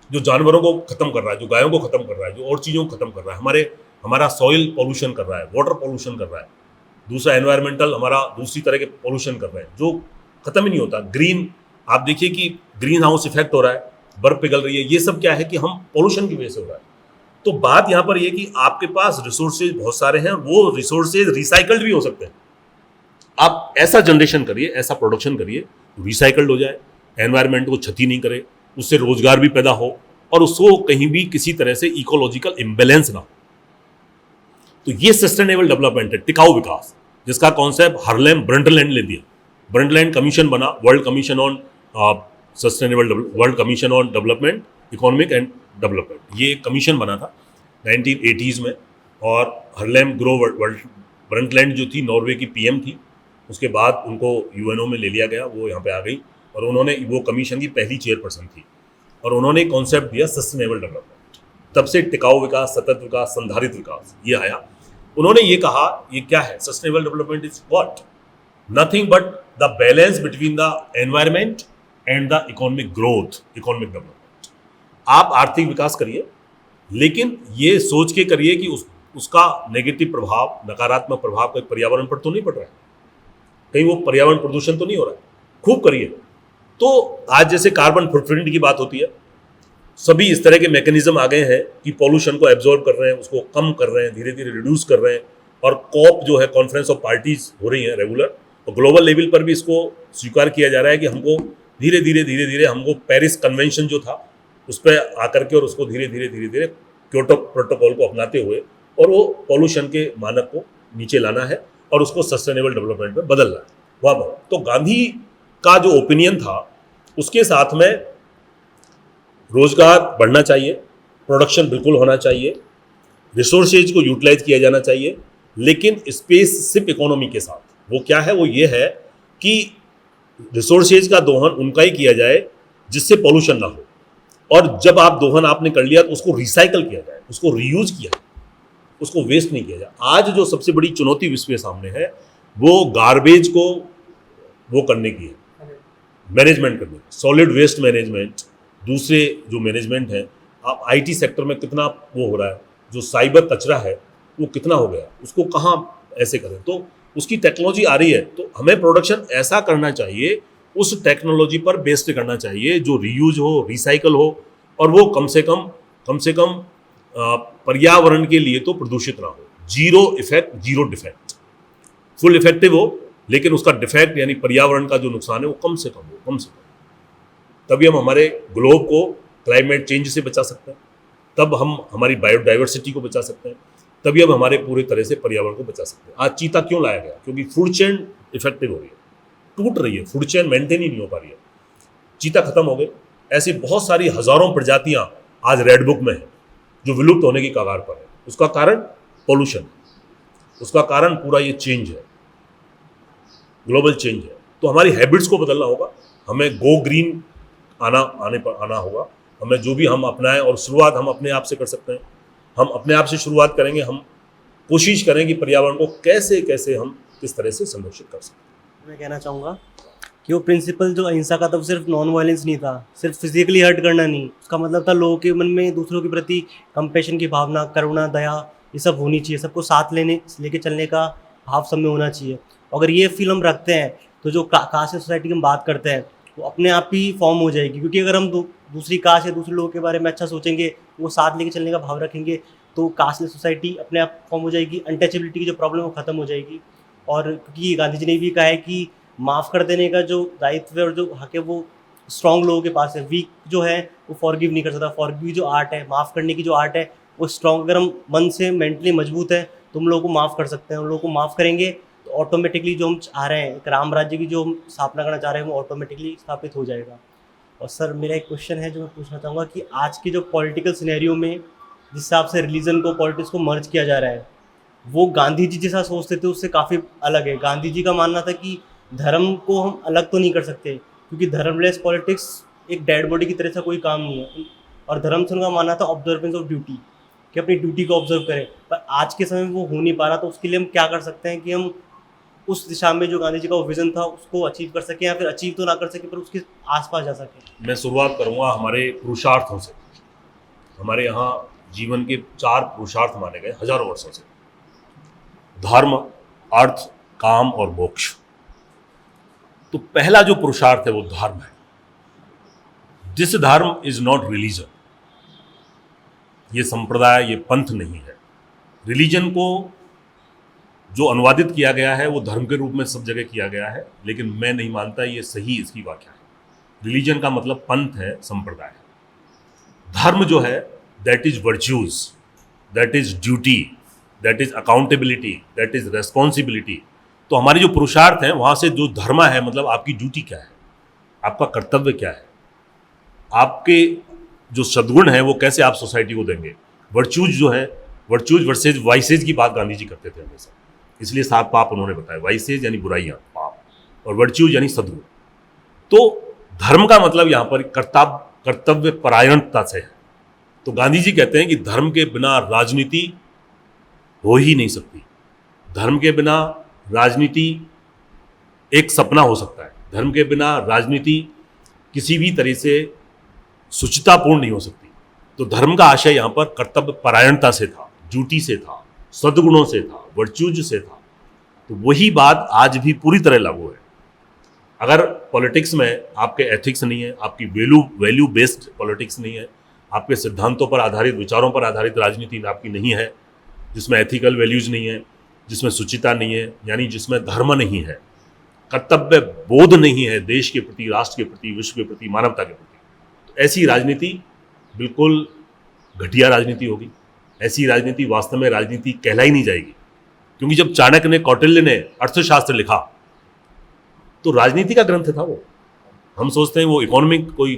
[SPEAKER 3] जो जानवरों को खत्म कर रहा है, जो गायों को खत्म कर रहा है, जो और चीज़ों को खत्म कर रहा है, हमारा सॉइल पॉल्यूशन कर रहा है, वाटर पॉल्यूशन कर रहा है, दूसरा एनवायरमेंटल हमारा दूसरी तरह के पॉल्यूशन कर रहे हैं, जो खत्म ही नहीं होता। ग्रीन, आप देखिए कि ग्रीन हाउस इफेक्ट हो रहा है, बर्फ पिघल रही है, ये सब क्या है कि हम पॉल्यूशन की वजह से हो रहा है। तो बात यहाँ पर ये कि आपके पास रिसोर्सेज बहुत सारे हैं, वो रिसोर्सेज रिसाइकल्ड भी हो सकते हैं। आप ऐसा जनरेशन करिए, ऐसा प्रोडक्शन करिए, रिसाइकल्ड हो जाए, एनवायरनमेंट को क्षति नहीं करे, उससे रोजगार भी पैदा हो और उसको कहीं भी किसी तरह से इकोलॉजिकल इम्बैलेंस ना हो। तो ये सस्टेनेबल डेवलपमेंट है, टिकाऊ विकास, जिसका कॉन्सेप्ट हर्लेम ब्रंटलैंड ने दिया। ब्रंटलैंड कमीशन बना, world commission on sustainable, world commission on development, economic and development, ये एक कमीशन बना था 1980s में। और हर्लेम ब्रंटलैंड जो थी नॉर्वे की पीएम थी, उसके बाद उनको यूएनओ में ले लिया गया, वो यहाँ पे आ गई और उन्होंने, वो कमीशन की पहली चेयरपर्सन थी और उन्होंने कॉन्सेप्ट दिया सस्टेनेबल डेवलपमेंट। तब से टिकाऊ विकास, सतत विकास, संधारित विकास ये आया। उन्होंने ये कहा, ये क्या है sustainable development? Is what? Nothing but the balance between the environment and the economic growth, economic development. आप आर्थिक विकास करिए, लेकिन ये सोच के करिए कि उसका नेगेटिव प्रभाव, नकारात्मक प्रभाव कहीं पर्यावरण पर तो नहीं पड़ रहा है, कहीं वो पर्यावरण प्रदूषण तो नहीं हो रहा है, खूब करिए। तो आज जैसे कार्बन फुटप्रिंट की बात होती है, सभी इस तरह के मैकेनिज्म आ गए हैं कि पॉल्यूशन को एब्जॉर्ब कर रहे हैं, उसको कम कर रहे हैं, धीरे धीरे रिड्यूस कर रहे हैं। और कॉप जो है, कॉन्फ्रेंस ऑफ पार्टीज हो रही हैं रेगुलर, और ग्लोबल लेवल पर भी इसको स्वीकार किया जा रहा है कि हमको धीरे धीरे हमको पेरिस कन्वेंशन जो था उस पर आकर के और उसको धीरे धीरे क्योटो प्रोटोकॉल को अपनाते हुए और वो पॉल्यूशन के मानक को नीचे लाना है और उसको सस्टेनेबल डेवलपमेंट में बदलना है। वाह। तो गांधी का जो ओपिनियन था, उसके साथ में रोजगार बढ़ना चाहिए, प्रोडक्शन बिल्कुल होना चाहिए, रिसोर्सेज को यूटिलाइज किया जाना चाहिए, लेकिन स्पेसशिप इकोनॉमी के साथ। वो क्या है? वो ये है कि रिसोर्सेज का दोहन उनका ही किया जाए जिससे पॉल्यूशन ना हो, और जब आप दोहन आपने कर लिया तो उसको रिसाइकल किया जाए, उसको रीयूज किया जाए, उसको वेस्ट नहीं किया जाए। आज जो सबसे बड़ी चुनौती विश्व के सामने है वो गार्बेज को वो करने की है, मैनेजमेंट करने की, सॉलिड वेस्ट मैनेजमेंट, दूसरे जो मैनेजमेंट है। आप आईटी सेक्टर में कितना वो हो रहा है, जो साइबर कचरा है वो कितना हो गया, उसको कहाँ ऐसे करें। तो उसकी टेक्नोलॉजी आ रही है, तो हमें प्रोडक्शन ऐसा करना चाहिए, उस टेक्नोलॉजी पर बेस्ड करना चाहिए जो रीयूज हो, रिसाइकल हो, और वो कम से कम पर्यावरण के लिए तो प्रदूषित ना हो। Zero effect, zero defect, full effective हो, लेकिन उसका डिफेक्ट यानी पर्यावरण का जो नुकसान है वो कम से कम हो, तभी हम हमारे ग्लोब को क्लाइमेट चेंज से बचा सकते हैं। तब हम हमारी बायोडाइवर्सिटी को बचा सकते हैं, तभी हम हमारे पूरे तरह से पर्यावरण को बचा सकते हैं। आज चीता क्यों लाया गया? क्योंकि फूड चेन इफेक्टिव हो रही है, टूट रही है, फूड चेन मेंटेन ही नहीं हो पा रही है, चीता खत्म हो गए। ऐसी बहुत सारी हजारों प्रजातियां आज रेड बुक में हैं जो विलुप्त होने की कगार पर है। उसका कारण पॉल्यूशन है, उसका कारण पूरा ये चेंज है, ग्लोबल चेंज है। तो हमारी हैबिट्स को बदलना होगा, हमें गो ग्रीन आना होगा, हमें जो भी हम अपनाएं, और शुरुआत हम अपने आप से कर सकते हैं। हम अपने आप से शुरुआत करेंगे, हम कोशिश करें कि पर्यावरण को कैसे कैसे हम किस तरह से संरक्षित कर सकते हैं।
[SPEAKER 7] मैं कहना चाहूँगा कि वो प्रिंसिपल जो अहिंसा का था वो सिर्फ नॉन वायलेंस नहीं था, सिर्फ फिजिकली हर्ट करना नहीं, उसका मतलब था लोगों के मन में दूसरों के प्रति कंपैशन की भावना, करुणा, दया, ये सब होनी चाहिए। सबको साथ लेके चलने का भाव सब में होना चाहिए। अगर ये फील हम रखते हैं तो जो कास्ट सोसाइटी की हम बात करते हैं वो अपने आप ही फॉर्म हो जाएगी। क्योंकि अगर हम दूसरी कास्ट या दूसरे लोगों के बारे में अच्छा सोचेंगे, वो साथ लेके चलने का भाव रखेंगे, तो कास्टलेस सोसाइटी अपने आप फॉर्म हो जाएगी। अनटचेबिलिटी की जो प्रॉब्लम है वो खत्म हो जाएगी। और क्योंकि गांधी जी ने भी कहा है कि माफ़ कर देने का जो दायित्व है और जो हक है वो स्ट्रॉन्ग लोगों के पास है, वीक जो है वो फॉरगिव नहीं कर सकता। फॉरगिव जो आर्ट है, माफ़ करने की जो आर्ट है, वो स्ट्रॉन्ग, अगर हम मन से मेंटली मजबूत है तो हम लोगों को माफ़ कर सकते हैं। उन लोगों को माफ़ करेंगे तो ऑटोमेटिकली जो हम चाह रहे हैं, एक राम राज्य की जो हम स्थापना करना चाह रहे हैं, वो ऑटोमेटिकली स्थापित हो जाएगा। और सर मेरा एक क्वेश्चन है जो मैं पूछना चाहूँगा कि आज के जो पॉलिटिकल सिनेरियो में जिस हिसाब से रिलीजन को, पॉलिटिक्स को मर्ज किया जा रहा है, वो गांधी जी जैसा सोचते थे उससे काफ़ी अलग है। गांधी जी का मानना था कि धर्म को हम अलग तो नहीं कर सकते, क्योंकि धर्मलेस पॉलिटिक्स एक डेड बॉडी की तरह से कोई काम नहीं है। और धर्मचंद का मानना था ऑब्जर्वेंस ऑफ ड्यूटी, कि अपनी ड्यूटी को ऑब्जर्व करें। पर आज के समय में वो हो नहीं पा रहा, तो उसके लिए हम क्या कर सकते हैं कि हम उस दिशा में जो गांधी जी का वो विजन था उसको अचीव कर सकें, या फिर अचीव तो ना कर सकें पर उसके आसपास जा सकें।
[SPEAKER 3] मैं शुरुआत करूँगा हमारे पुरुषार्थों से। हमारे यहाँ जीवन के 4 पुरुषार्थ माने गए हजारों वर्षों से: धर्म, अर्थ, काम और मोक्ष। तो पहला जो पुरुषार्थ है वो धर्म है। दिस धर्म इज नॉट रिलीजन। ये संप्रदाय, ये पंथ नहीं है। रिलीजन को जो अनुवादित किया गया है वो धर्म के रूप में सब जगह किया गया है, लेकिन मैं नहीं मानता ये सही इसकी व्याख्या है। रिलीजन का मतलब पंथ है, संप्रदाय है। धर्म जो है that is virtues, that is duty, that is accountability, that is responsibility. तो हमारे जो पुरुषार्थ हैं वहाँ से जो धर्म है मतलब आपकी ड्यूटी क्या है, आपका कर्तव्य क्या है, आपके जो सद्गुण है वो कैसे आप सोसाइटी को देंगे। वर्च्यूज जो है, वर्च्यूज वर्सेज वाइसेज की बात गांधी जी करते थे हमेशा, इसलिए 7 पाप उन्होंने बताया। वाइसेज यानी बुराइयाँ, पाप, और वर्च्यूज यानी सद्गुण। तो धर्म का मतलब यहाँ पर कर्तव्य परायणता से है। तो गांधी जी कहते हैं कि धर्म के बिना राजनीति हो ही नहीं सकती। धर्म के बिना राजनीति एक सपना हो सकता है, धर्म के बिना राजनीति किसी भी तरह से शुचितापूर्ण नहीं हो सकती। तो धर्म का आशय यहाँ पर कर्तव्य परायणता से था, ड्यूटी से था, सद्गुणों से था, वर्च्यूज से था। तो वही बात आज भी पूरी तरह लागू है। अगर पॉलिटिक्स में आपके एथिक्स नहीं है, आपकी वैल्यू बेस्ड पॉलिटिक्स नहीं है, आपके सिद्धांतों पर आधारित, विचारों पर आधारित राजनीति आपकी नहीं है, जिसमें एथिकल वैल्यूज नहीं है, जिसमें शुचिता नहीं है, यानी जिसमें धर्म नहीं है, कर्तव्य बोध नहीं है देश के प्रति, राष्ट्र के प्रति, विश्व के प्रति, मानवता के प्रति, तो ऐसी राजनीति बिल्कुल घटिया राजनीति होगी। ऐसी राजनीति वास्तव में राजनीति कहलाई नहीं जाएगी। क्योंकि जब चाणक्य ने, कौटिल्य ने अर्थशास्त्र लिखा तो राजनीति का ग्रंथ था वो। हम सोचते हैं वो इकोनॉमिक कोई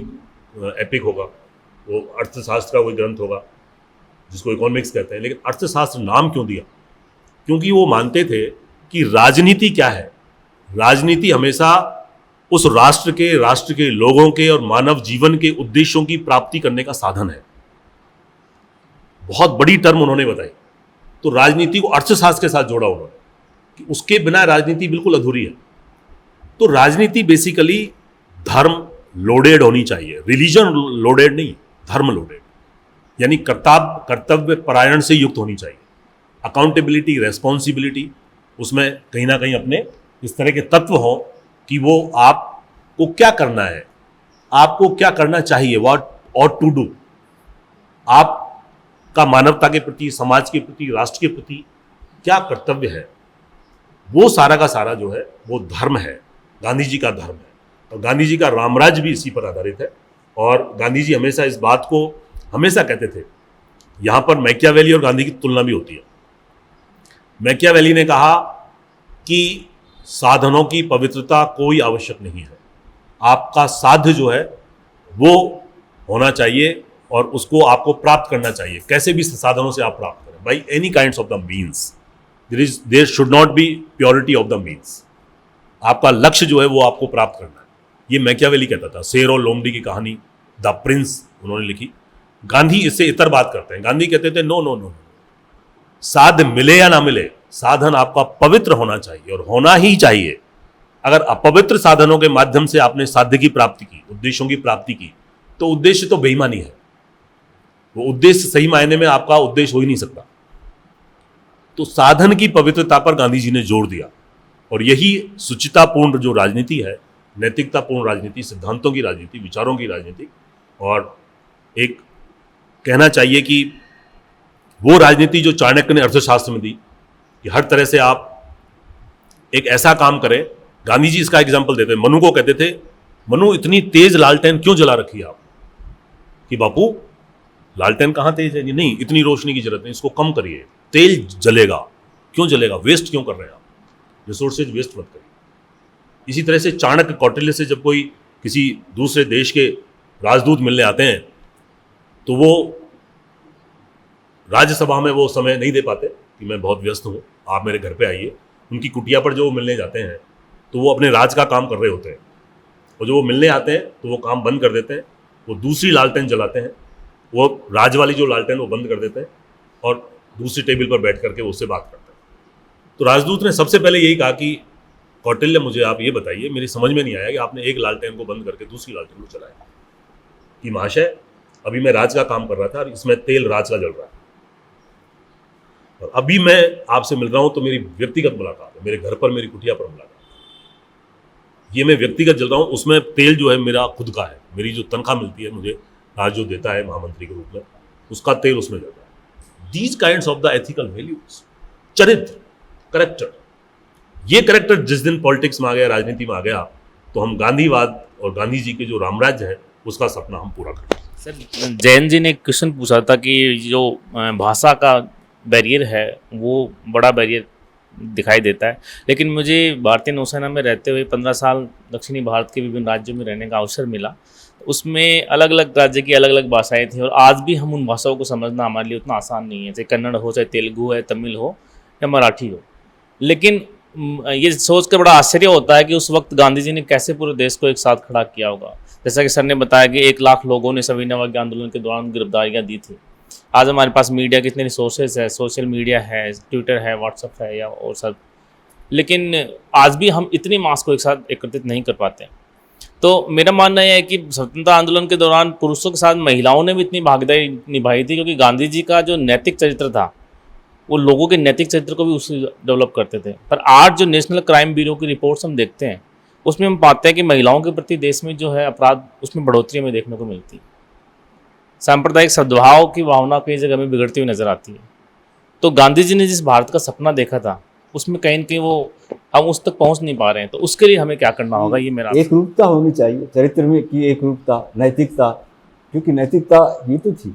[SPEAKER 3] एपिक होगा, वो अर्थशास्त्र का कोई ग्रंथ होगा जिसको इकोनॉमिक्स कहते हैं, लेकिन अर्थशास्त्र नाम क्यों दिया? क्योंकि वो मानते थे कि राजनीति क्या है, राजनीति हमेशा उस राष्ट्र के लोगों के और मानव जीवन के उद्देश्यों की प्राप्ति करने का साधन है। बहुत बड़ी टर्म उन्होंने बताई। तो राजनीति को अर्थशास्त्र के साथ जोड़ा उन्होंने कि उसके बिना राजनीति बिल्कुल अधूरी है। तो राजनीति बेसिकली धर्म लोडेड होनी चाहिए, रिलीजन लोडेड नहीं, धर्म लोडेड, यानी कर्तव्य परायण से युक्त होनी चाहिए। अकाउंटेबिलिटी, रेस्पॉन्सिबिलिटी, उसमें कहीं ना कहीं अपने इस तरह के तत्व हों कि वो आपको क्या करना है, आपको क्या करना चाहिए, व्हाट ऑट टू डू, आपका मानवता के प्रति, समाज के प्रति, राष्ट्र के प्रति क्या कर्तव्य है, वो सारा का सारा जो है वो धर्म है, गांधी जी का धर्म है। और गांधी जी का रामराज भी इसी पर आधारित है। और गांधी जी हमेशा इस बात को हमेशा कहते थे यहाँ पर मैकियावेली और गांधी की तुलना भी होती है। मैकियावेली ने कहा कि साधनों की पवित्रता कोई आवश्यक नहीं है, आपका साध्य जो है वो होना चाहिए और उसको आपको प्राप्त करना चाहिए। कैसे भी साधनों से आप प्राप्त करें, by any kinds of the means, there should not be purity of the means. आपका लक्ष्य जो है वो आपको प्राप्त करना है, ये मैकियावेली कहता था। शेर और लोमड़ी की कहानी द प्रिंस उन्होंने लिखी। गांधी इससे इतर बात करते हैं। गांधी कहते थे नो नो नो, साध मिले या ना मिले, साधन आपका पवित्र होना चाहिए और होना ही चाहिए। अगर अपवित्र साधनों के माध्यम से आपने साध्य की प्राप्ति की, उद्देश्यों की प्राप्ति की, तो उद्देश्य तो बेईमानी है, वो उद्देश्य सही मायने में आपका उद्देश्य हो ही नहीं सकता। तो साधन की पवित्रता पर गांधी जी ने जोर दिया और यही सुचितापूर्ण जो राजनीति है, नैतिकतापूर्ण राजनीति, सिद्धांतों की राजनीति, विचारों की राजनीति, और एक कहना चाहिए कि वो राजनीति जो चाणक्य ने अर्थशास्त्र में दी कि हर तरह से आप एक ऐसा काम करें। गांधी जी इसका एग्जाम्पल देते हैं। मनु को कहते थे, मनु इतनी तेज लालटेन क्यों जला रखी है आप? कि बापू लालटेन कहाँ तेज है? नहीं, इतनी रोशनी की जरूरत नहीं, इसको कम करिए, तेल जलेगा। क्यों जलेगा? वेस्ट क्यों कर रहे हैं आप? रिसोर्सेज वेस्ट मत करिए। इसी तरह से चाणक्य कौटिल्य से जब कोई किसी दूसरे देश के राजदूत मिलने आते हैं तो वो राज्यसभा में वो समय नहीं दे पाते कि मैं बहुत व्यस्त हूँ, आप मेरे घर पे आइए। उनकी कुटिया पर जो वो मिलने जाते हैं तो वो अपने राज का काम कर रहे होते हैं, और जो वो मिलने आते हैं तो वो काम बंद कर देते हैं, वो दूसरी लालटेन जलाते हैं, वो राज वाली जो लालटेन वो बंद कर देते हैं और दूसरी टेबल पर बैठ करके वो उससे बात करते हैं। तो राजदूत ने सबसे पहले यही कहा कि कौटिल्य, मुझे आप ये बताइए, मेरी समझ में नहीं आया कि आपने एक लालटेन को बंद करके दूसरी लालटेन को चलाया। कि महाशय, अभी मैं राज का काम कर रहा था और इसमें तेल राज का जल रहा है, और अभी मैं आपसे मिल रहा हूं तो मेरी व्यक्तिगत मुलाकात है, मेरे घर पर, मेरी कुटिया पर मुलाकात है। ये मैं व्यक्तिगत जल रहा हूं, उसमें तेल जो है मेरा खुद का है, मेरी जो तनख्वाह मिलती है मुझे, राज जो देता है महामंत्री के रूप में, उसका तेल उसमें जल रहा है। These kinds of the ethical values, चरित्र, करेक्टर, ये करेक्टर जिस दिन पॉलिटिक्स में आ गया, राजनीति में आ गया, तो हम गांधीवाद और गांधी जी के जो रामराज्य है उसका सपना हम पूरा करें।
[SPEAKER 5] सर, जैन जी ने एक क्वेश्चन पूछा था कि जो भाषा का बैरियर है वो बड़ा बैरियर दिखाई देता है, लेकिन मुझे भारतीय नौसेना में रहते हुए 15 साल दक्षिणी भारत के विभिन्न राज्यों में रहने का अवसर मिला। उसमें अलग अलग राज्य की अलग अलग भाषाएं थी और आज भी हम उन भाषाओं को समझना हमारे लिए उतना आसान नहीं है, चाहे कन्नड़ हो, चाहे तेलुगु है, तमिल हो या मराठी हो। लेकिन ये सोच कर बड़ा आश्चर्य होता है कि उस वक्त गांधी जी ने कैसे पूरे देश को एक साथ खड़ा किया होगा। जैसा कि सर ने बताया कि 1 लाख लोगों ने सविनय अवज्ञा आंदोलन के दौरान गिरफ्तारियां दी थी। आज हमारे पास मीडिया कितने रिसोर्सेज है, सोशल मीडिया है, ट्विटर है, व्हाट्सएप है या और सब, लेकिन आज भी हम इतनी मास को एक साथ एकत्रित नहीं कर पाते। तो मेरा मानना यह है कि स्वतंत्रता आंदोलन के दौरान पुरुषों के साथ महिलाओं ने भी इतनी भागीदारी निभाई थी, क्योंकि गांधी जी का जो नैतिक चरित्र था वो लोगों के नैतिक चरित्र को भी उससे डेवलप करते थे। पर आज जो नेशनल क्राइम ब्यूरो की रिपोर्ट्स हम देखते हैं उसमें हम पाते हैं कि महिलाओं के प्रति देश में जो है अपराध, उसमें बढ़ोतरी हमें देखने को मिलती है। सांप्रदायिक सद्भाव की भावना कई जगह में बिगड़ती हुई नजर आती है। तो गांधी जी ने जिस भारत का सपना देखा था उसमें कहीं न कहीं वो हम उस तक पहुंच नहीं पा रहे हैं। तो उसके लिए हमें क्या करना होगा, ये मेरा
[SPEAKER 2] एक रूपता होनी चाहिए चरित्र में की, एक रूपता, नैतिकता, क्योंकि नैतिकता ही तो थी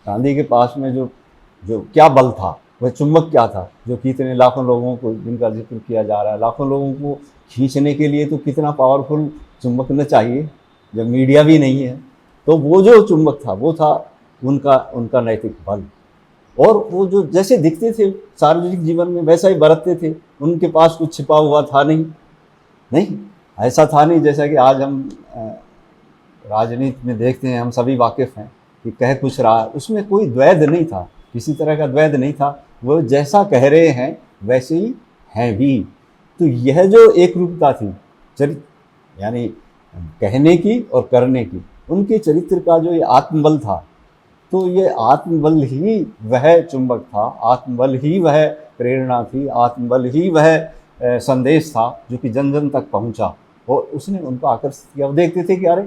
[SPEAKER 2] गांधी के पास में। जो क्या बल था, वह चुंबक क्या था, जो कितने लाखों लोगों को, जिनका जिक्र किया जा रहा है, लाखों लोगों को खींचने के लिए तो कितना पावरफुल चुंबक न चाहिए, जब मीडिया भी नहीं है। तो वो जो चुंबक था वो था उनका नैतिक बल, और वो जो जैसे दिखते थे सार्वजनिक जीवन में वैसा ही बरतते थे। उनके पास कुछ छिपा हुआ था नहीं, ऐसा था नहीं जैसा कि आज हम राजनीति में देखते हैं। हम सभी वाकिफ़ हैं कि कह कुछ रहा है, उसमें कोई द्वैध नहीं था, किसी तरह का द्वैध नहीं था। वो जैसा कह रहे हैं वैसे ही हैं भी। तो यह जो एक रूपता थी चरित्र, यानी कहने की और करने की, उनके चरित्र का जो ये आत्मबल था, तो ये आत्मबल ही वह चुंबक था, आत्मबल ही वह प्रेरणा थी, आत्मबल ही वह संदेश था जो कि जन जन तक पहुंचा और उसने उनको आकर्षित किया। वो देखते थे कि अरे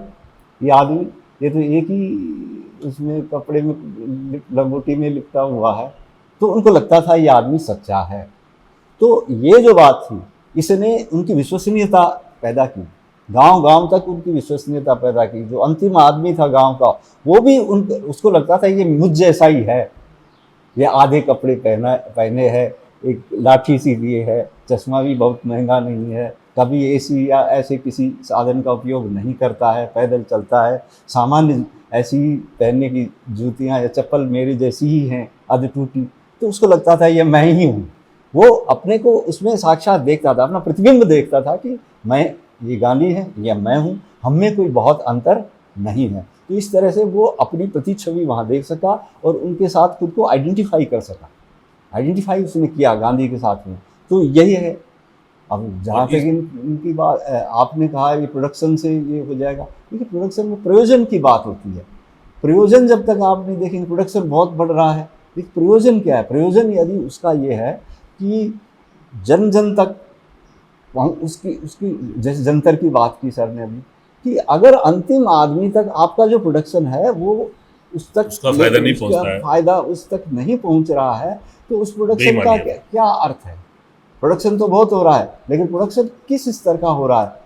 [SPEAKER 2] ये आदमी, ये तो एक ही उसमें कपड़े में लंगोटी में लिपटा हुआ है, तो उनको लगता था ये आदमी सच्चा है। तो ये जो बात थी, इसने उनकी विश्वसनीयता पैदा की, गांव-गांव तक उनकी विश्वसनीयता पैदा की। जो अंतिम आदमी था गांव का, वो भी उसको लगता था ये मुझ जैसा ही है, ये आधे कपड़े पहने हैं, एक लाठी सी लिए है, चश्मा भी बहुत महंगा नहीं है, कभी एसी या ऐसे किसी साधन का उपयोग नहीं करता है, पैदल चलता है, सामान्य ऐसी ही पहनने की जूतियाँ या चप्पल मेरी जैसी ही हैं, अध टूटी, तो उसको लगता था ये मैं ही हूँ। वो अपने को उसमें साक्षात देखता था, अपना प्रतिबिंब देखता था कि मैं, ये गांधी है या मैं हूँ, हम में कोई बहुत अंतर नहीं है। तो इस तरह से वो अपनी प्रतिच्छवि वहाँ देख सका और उनके साथ खुद को आइडेंटिफाई कर सका, आइडेंटिफाई उसने किया गांधी के साथ में। तो यही है। अब जहाँ तक इनकी बात आपने कहा ये प्रोडक्शन से ये हो जाएगा, देखिए प्रोडक्शन में प्रयोजन की बात होती है। प्रयोजन जब तक आप नहीं देखेंगे, प्रोडक्शन बहुत बढ़ रहा है, लेकिन प्रयोजन क्या है? प्रयोजन यदि उसका ये है कि जन जन तक उसकी जैसे जंतर की बात की सर ने अभी, कि अगर अंतिम आदमी तक आपका जो प्रोडक्शन है वो उस तक
[SPEAKER 3] उसका फायदा नहीं पहुंच रहा है,
[SPEAKER 2] फायदा उस तक नहीं पहुंच रहा है, तो उस प्रोडक्शन का क्या अर्थ है? प्रोडक्शन तो बहुत हो रहा है, लेकिन प्रोडक्शन किस स्तर का हो रहा है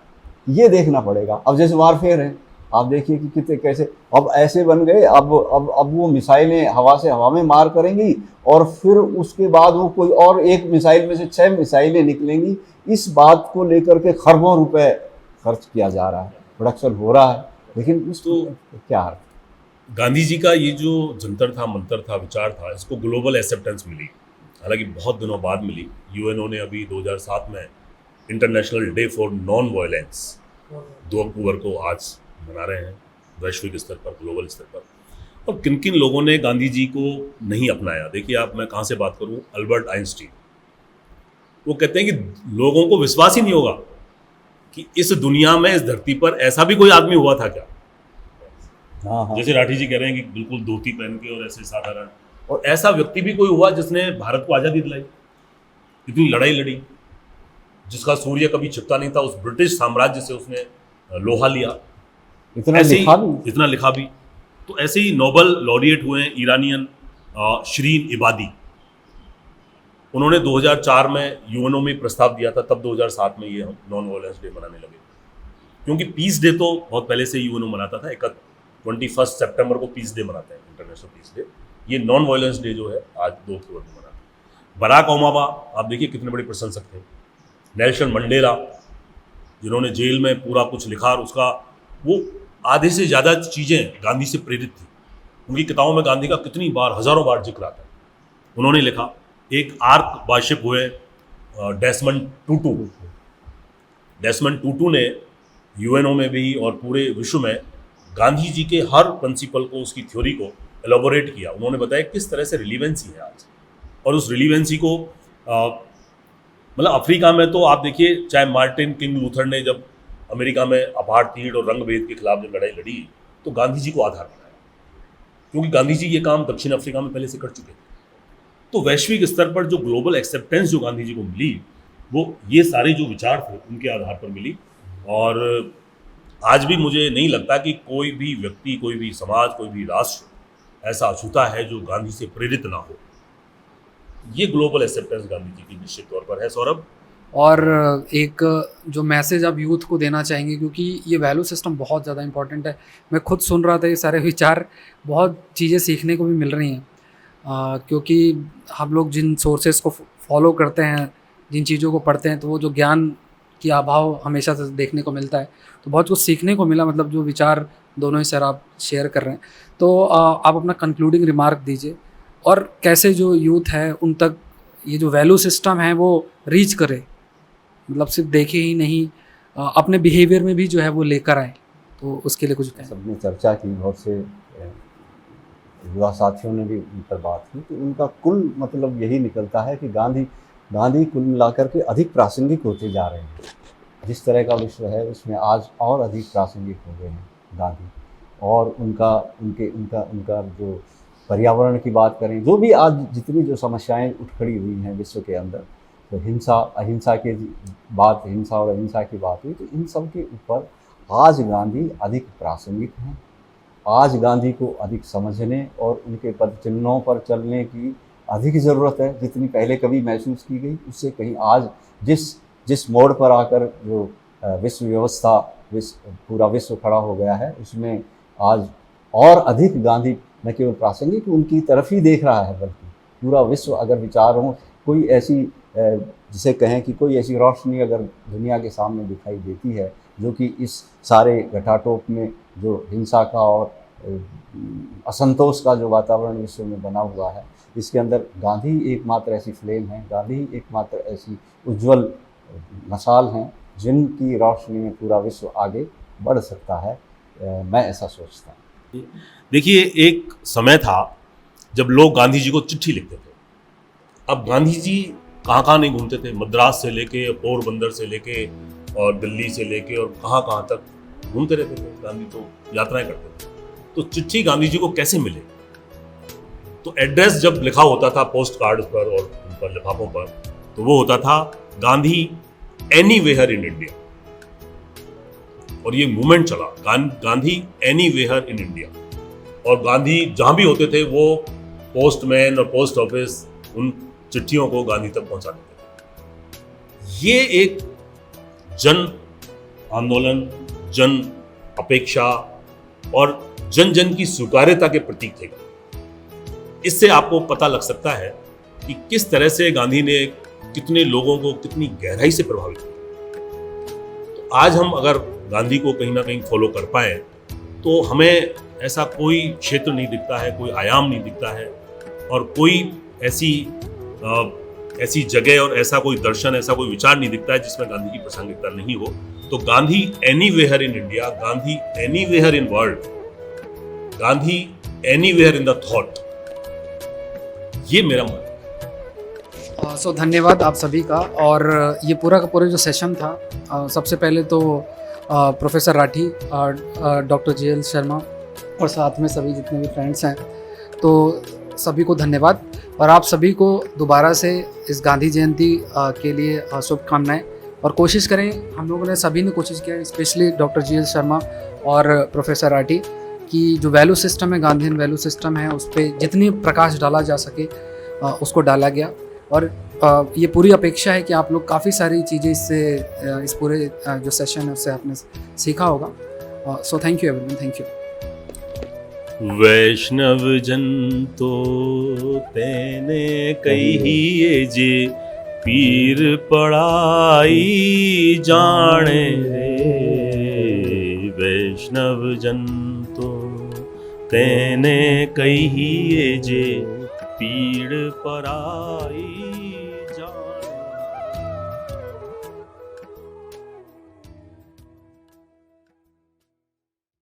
[SPEAKER 2] ये देखना पड़ेगा। अब जैसे वारफेयर है, आप देखिए कि कितने कैसे अब ऐसे बन गए, अब वो मिसाइलें हवा से हवा में मार करेंगी और फिर उसके बाद वो कोई और एक मिसाइल में से 6 मिसाइलें निकलेंगी। इस बात को लेकर के खरबों रुपए खर्च किया जा रहा है, प्रोडक्शन हो रहा है, लेकिन उसको क्या अर्थ?
[SPEAKER 3] गांधी जी का ये जो जंतर था, मंतर था, विचार था, इसको ग्लोबल एक्सेप्टेंस मिली, हालांकि बहुत दिनों बाद मिली। यूएनओ ने अभी 2007 में international day for non violence 2 अक्टूबर को आज मना रहे हैं वैश्विक स्तर पर, ग्लोबल स्तर पर। और किन किन लोगों ने गांधी जी को नहीं अपनाया? देखिए आप, मैं कहाँ से बात करूँ, अल्बर्ट आइंस्टीन, वो कहते हैं कि लोगों को विश्वास ही नहीं होगा कि इस दुनिया में, इस धरती पर ऐसा भी कोई आदमी हुआ था क्या।
[SPEAKER 2] हाँ।
[SPEAKER 3] जैसे राठी जी कह रहे हैं कि बिल्कुल धोती पहन के और ऐसे साधारण, और ऐसा व्यक्ति भी कोई हुआ जिसने भारत को आज़ादी दिलाई, इतनी लड़ाई लड़ी, जिसका सूर्य कभी छिपता नहीं था, उस ब्रिटिश साम्राज्य से उसने लोहा लिया, इतना लिखा भी। तो ऐसे ही नोबल लॉरिएट हुए हैं ईरानियन शरीन इबादी, उन्होंने 2004 में यूएनओ में प्रस्ताव दिया था, तब 2007 में ये हम नॉन वायलेंस डे मनाने लगे, क्योंकि पीस डे तो बहुत पहले से यूएनओ मनाता था। 21 सितंबर को पीस डे मनाते हैं, इंटरनेशनल पीस डे। ये नॉन वायलेंस डे जो है आज 2 अक्टूबर को मनाते हैं। बराक ओबामा आप देखिए कितने बड़े प्रशंसक थे। नेल्सन मंडेला, जिन्होंने जेल में पूरा कुछ लिखा, और उसका वो आधे से ज़्यादा चीज़ें गांधी से प्रेरित थी। उनकी किताबों में गांधी का कितनी बार, हज़ारों बार जिक्र आता है। उन्होंने लिखा। एक आर्क वार्शिप हुए डेसमंड टूटू ने यूएनओ में भी और पूरे विश्व में गांधी जी के हर प्रिंसिपल को, उसकी थ्योरी को एलोबोरेट किया। उन्होंने बताया किस तरह से रिलीवेंसी है आज, और उस रिलीवेंसी को मतलब अफ्रीका में तो आप देखिए, चाहे मार्टिन किंग लूथर ने जब अमेरिका में अपार्थाइड और रंगभेद के खिलाफ जब लड़ाई लड़ी, तो गांधी जी को आधार बनाया, क्योंकि गांधी जी ये काम दक्षिण अफ्रीका में पहले से कर चुके थे। तो वैश्विक स्तर पर जो ग्लोबल एक्सेप्टेंस जो गांधी जी को मिली, वो ये सारे जो विचार थे उनके आधार पर मिली। और आज भी मुझे नहीं लगता कि कोई भी व्यक्ति, कोई भी समाज, कोई भी राष्ट्र ऐसा अछूता है जो गांधी से प्रेरित ना हो। ये ग्लोबल एक्सेप्टेंस गांधी जी की निश्चित तौर पर है। सौरभ,
[SPEAKER 1] और एक जो मैसेज आप यूथ को देना चाहेंगे, क्योंकि ये वैल्यू सिस्टम बहुत ज़्यादा इंपॉर्टेंट है। मैं खुद सुन रहा था ये सारे विचार, बहुत चीज़ें सीखने को भी मिल रही हैं, क्योंकि हम लोग जिन सोर्सेज को फॉलो करते हैं, जिन चीज़ों को पढ़ते हैं, तो वो जो ज्ञान की अभाव हमेशा से देखने को मिलता है। तो बहुत कुछ सीखने को मिला, मतलब जो विचार दोनों ही सर आप शेयर कर रहे हैं। तो आप अपना कंक्लूडिंग रिमार्क दीजिए, और कैसे जो यूथ है उन तक ये जो वैल्यू सिस्टम है वो रीच करे, मतलब सिर्फ देखे ही नहीं, अपने बिहेवियर में भी जो है वो लेकर आए। तो उसके लिए कुछ कहें।
[SPEAKER 2] सबने चर्चा की, बहुत से युवा साथियों ने भी उन पर बात की, तो उनका कुल मतलब यही निकलता है कि गांधी कुल मिलाकर के अधिक प्रासंगिक होते जा रहे हैं। जिस तरह का विश्व है उसमें आज और अधिक प्रासंगिक हो गए हैं गांधी, और उनका जो पर्यावरण की बात करें, जो भी आज जितनी जो समस्याएं उठ खड़ी हुई हैं विश्व के अंदर, तो हिंसा और अहिंसा की बात हुई, तो इन सब के ऊपर आज गांधी अधिक प्रासंगिक हैं। आज गांधी को अधिक समझने और उनके पद चिन्हों पर चलने की अधिक ज़रूरत है, जितनी पहले कभी महसूस की गई, उससे कहीं आज जिस मोड़ पर आकर जो विश्व व्यवस्था, पूरा विश्व खड़ा हो गया है, उसमें आज और अधिक गांधी न केवल प्रासंगिक उनकी तरफ ही देख रहा है, बल्कि पूरा विश्व अगर विचारों कोई ऐसी जिसे कहें कि कोई ऐसी रोशनी अगर दुनिया के सामने दिखाई देती है जो कि इस सारे घटाटोप में जो हिंसा का और असंतोष का जो वातावरण विश्व में बना हुआ है, इसके अंदर गांधी एकमात्र ऐसी फ्लेम है, गांधी एकमात्र ऐसी उज्जवल मशाल हैं जिनकी रोशनी में पूरा विश्व आगे बढ़ सकता है। मैं ऐसा सोचता हूँ।
[SPEAKER 3] देखिए, एक समय था जब लोग गांधी जी को चिट्ठी लिखते थे। अब गांधी जी कहाँ कहाँ नहीं घूमते थे, मद्रास से लेके पोरबंदर से लेके और दिल्ली से लेके और कहाँ कहाँ तक घूमते रहते थे। गांधी तो यात्राएं करते थे। तो चिट्ठी गांधी जी को कैसे मिले? तो एड्रेस जब लिखा होता था पोस्ट कार्ड पर और उन पर लिफाफों पर, तो वो होता था गांधी एनीवेयर इन इंडिया। और ये मूवमेंट चला, गांधी एनीवेयर इन इंडिया। और गांधी जहां भी होते थे वो पोस्टमैन और पोस्ट ऑफिस उन चिट्ठियों को गांधी तक पहुंचा देते थे। ये एक जन आंदोलन, जन अपेक्षा और जन जन की स्वीकार्यता के प्रतीक थे। इससे आपको पता लग सकता है कि किस तरह से गांधी ने कितने लोगों को कितनी गहराई से प्रभावित किया। तो आज हम अगर गांधी को कहीं ना कहीं फॉलो कर पाए तो हमें ऐसा कोई क्षेत्र नहीं दिखता है, कोई आयाम नहीं दिखता है और कोई ऐसी जगह और ऐसा कोई दर्शन, ऐसा कोई विचार नहीं दिखता है जिसमें गांधी की प्रासंगिकता नहीं हो। तो Gandhi anywhere in India, Gandhi anywhere in world, Gandhi anywhere in the thought, ये मेरा मन है।
[SPEAKER 1] सो धन्यवाद आप सभी का। और ये पूरा का पूरा जो सेशन था, सबसे पहले तो professor Rathi, doctor JL Sharma और साथ में सभी जितने भी फ्रेंड्स हैं, तो सभी को धन्यवाद। और आप सभी को दोबारा से इस गांधी जयंती के लिए शुभकामनाएं। और कोशिश करें, हम लोगों ने सभी ने कोशिश किया, स्पेशली डॉक्टर JL शर्मा और प्रोफेसर राठी, कि जो वैल्यू सिस्टम है, गांधीयन वैल्यू सिस्टम है, उस पर जितनी प्रकाश डाला जा सके उसको डाला गया। और ये पूरी अपेक्षा है कि आप लोग काफ़ी सारी चीज़ें इससे इस पूरे जो सेशन है उससे आपने सीखा होगा। So thank you everyone, thank you.
[SPEAKER 3] Vaishnav Jan तो तेने कहिए जे पीर पड़ाई जाने रे। वैष्णव जन तो तेने कहिए जे पीड़ पराई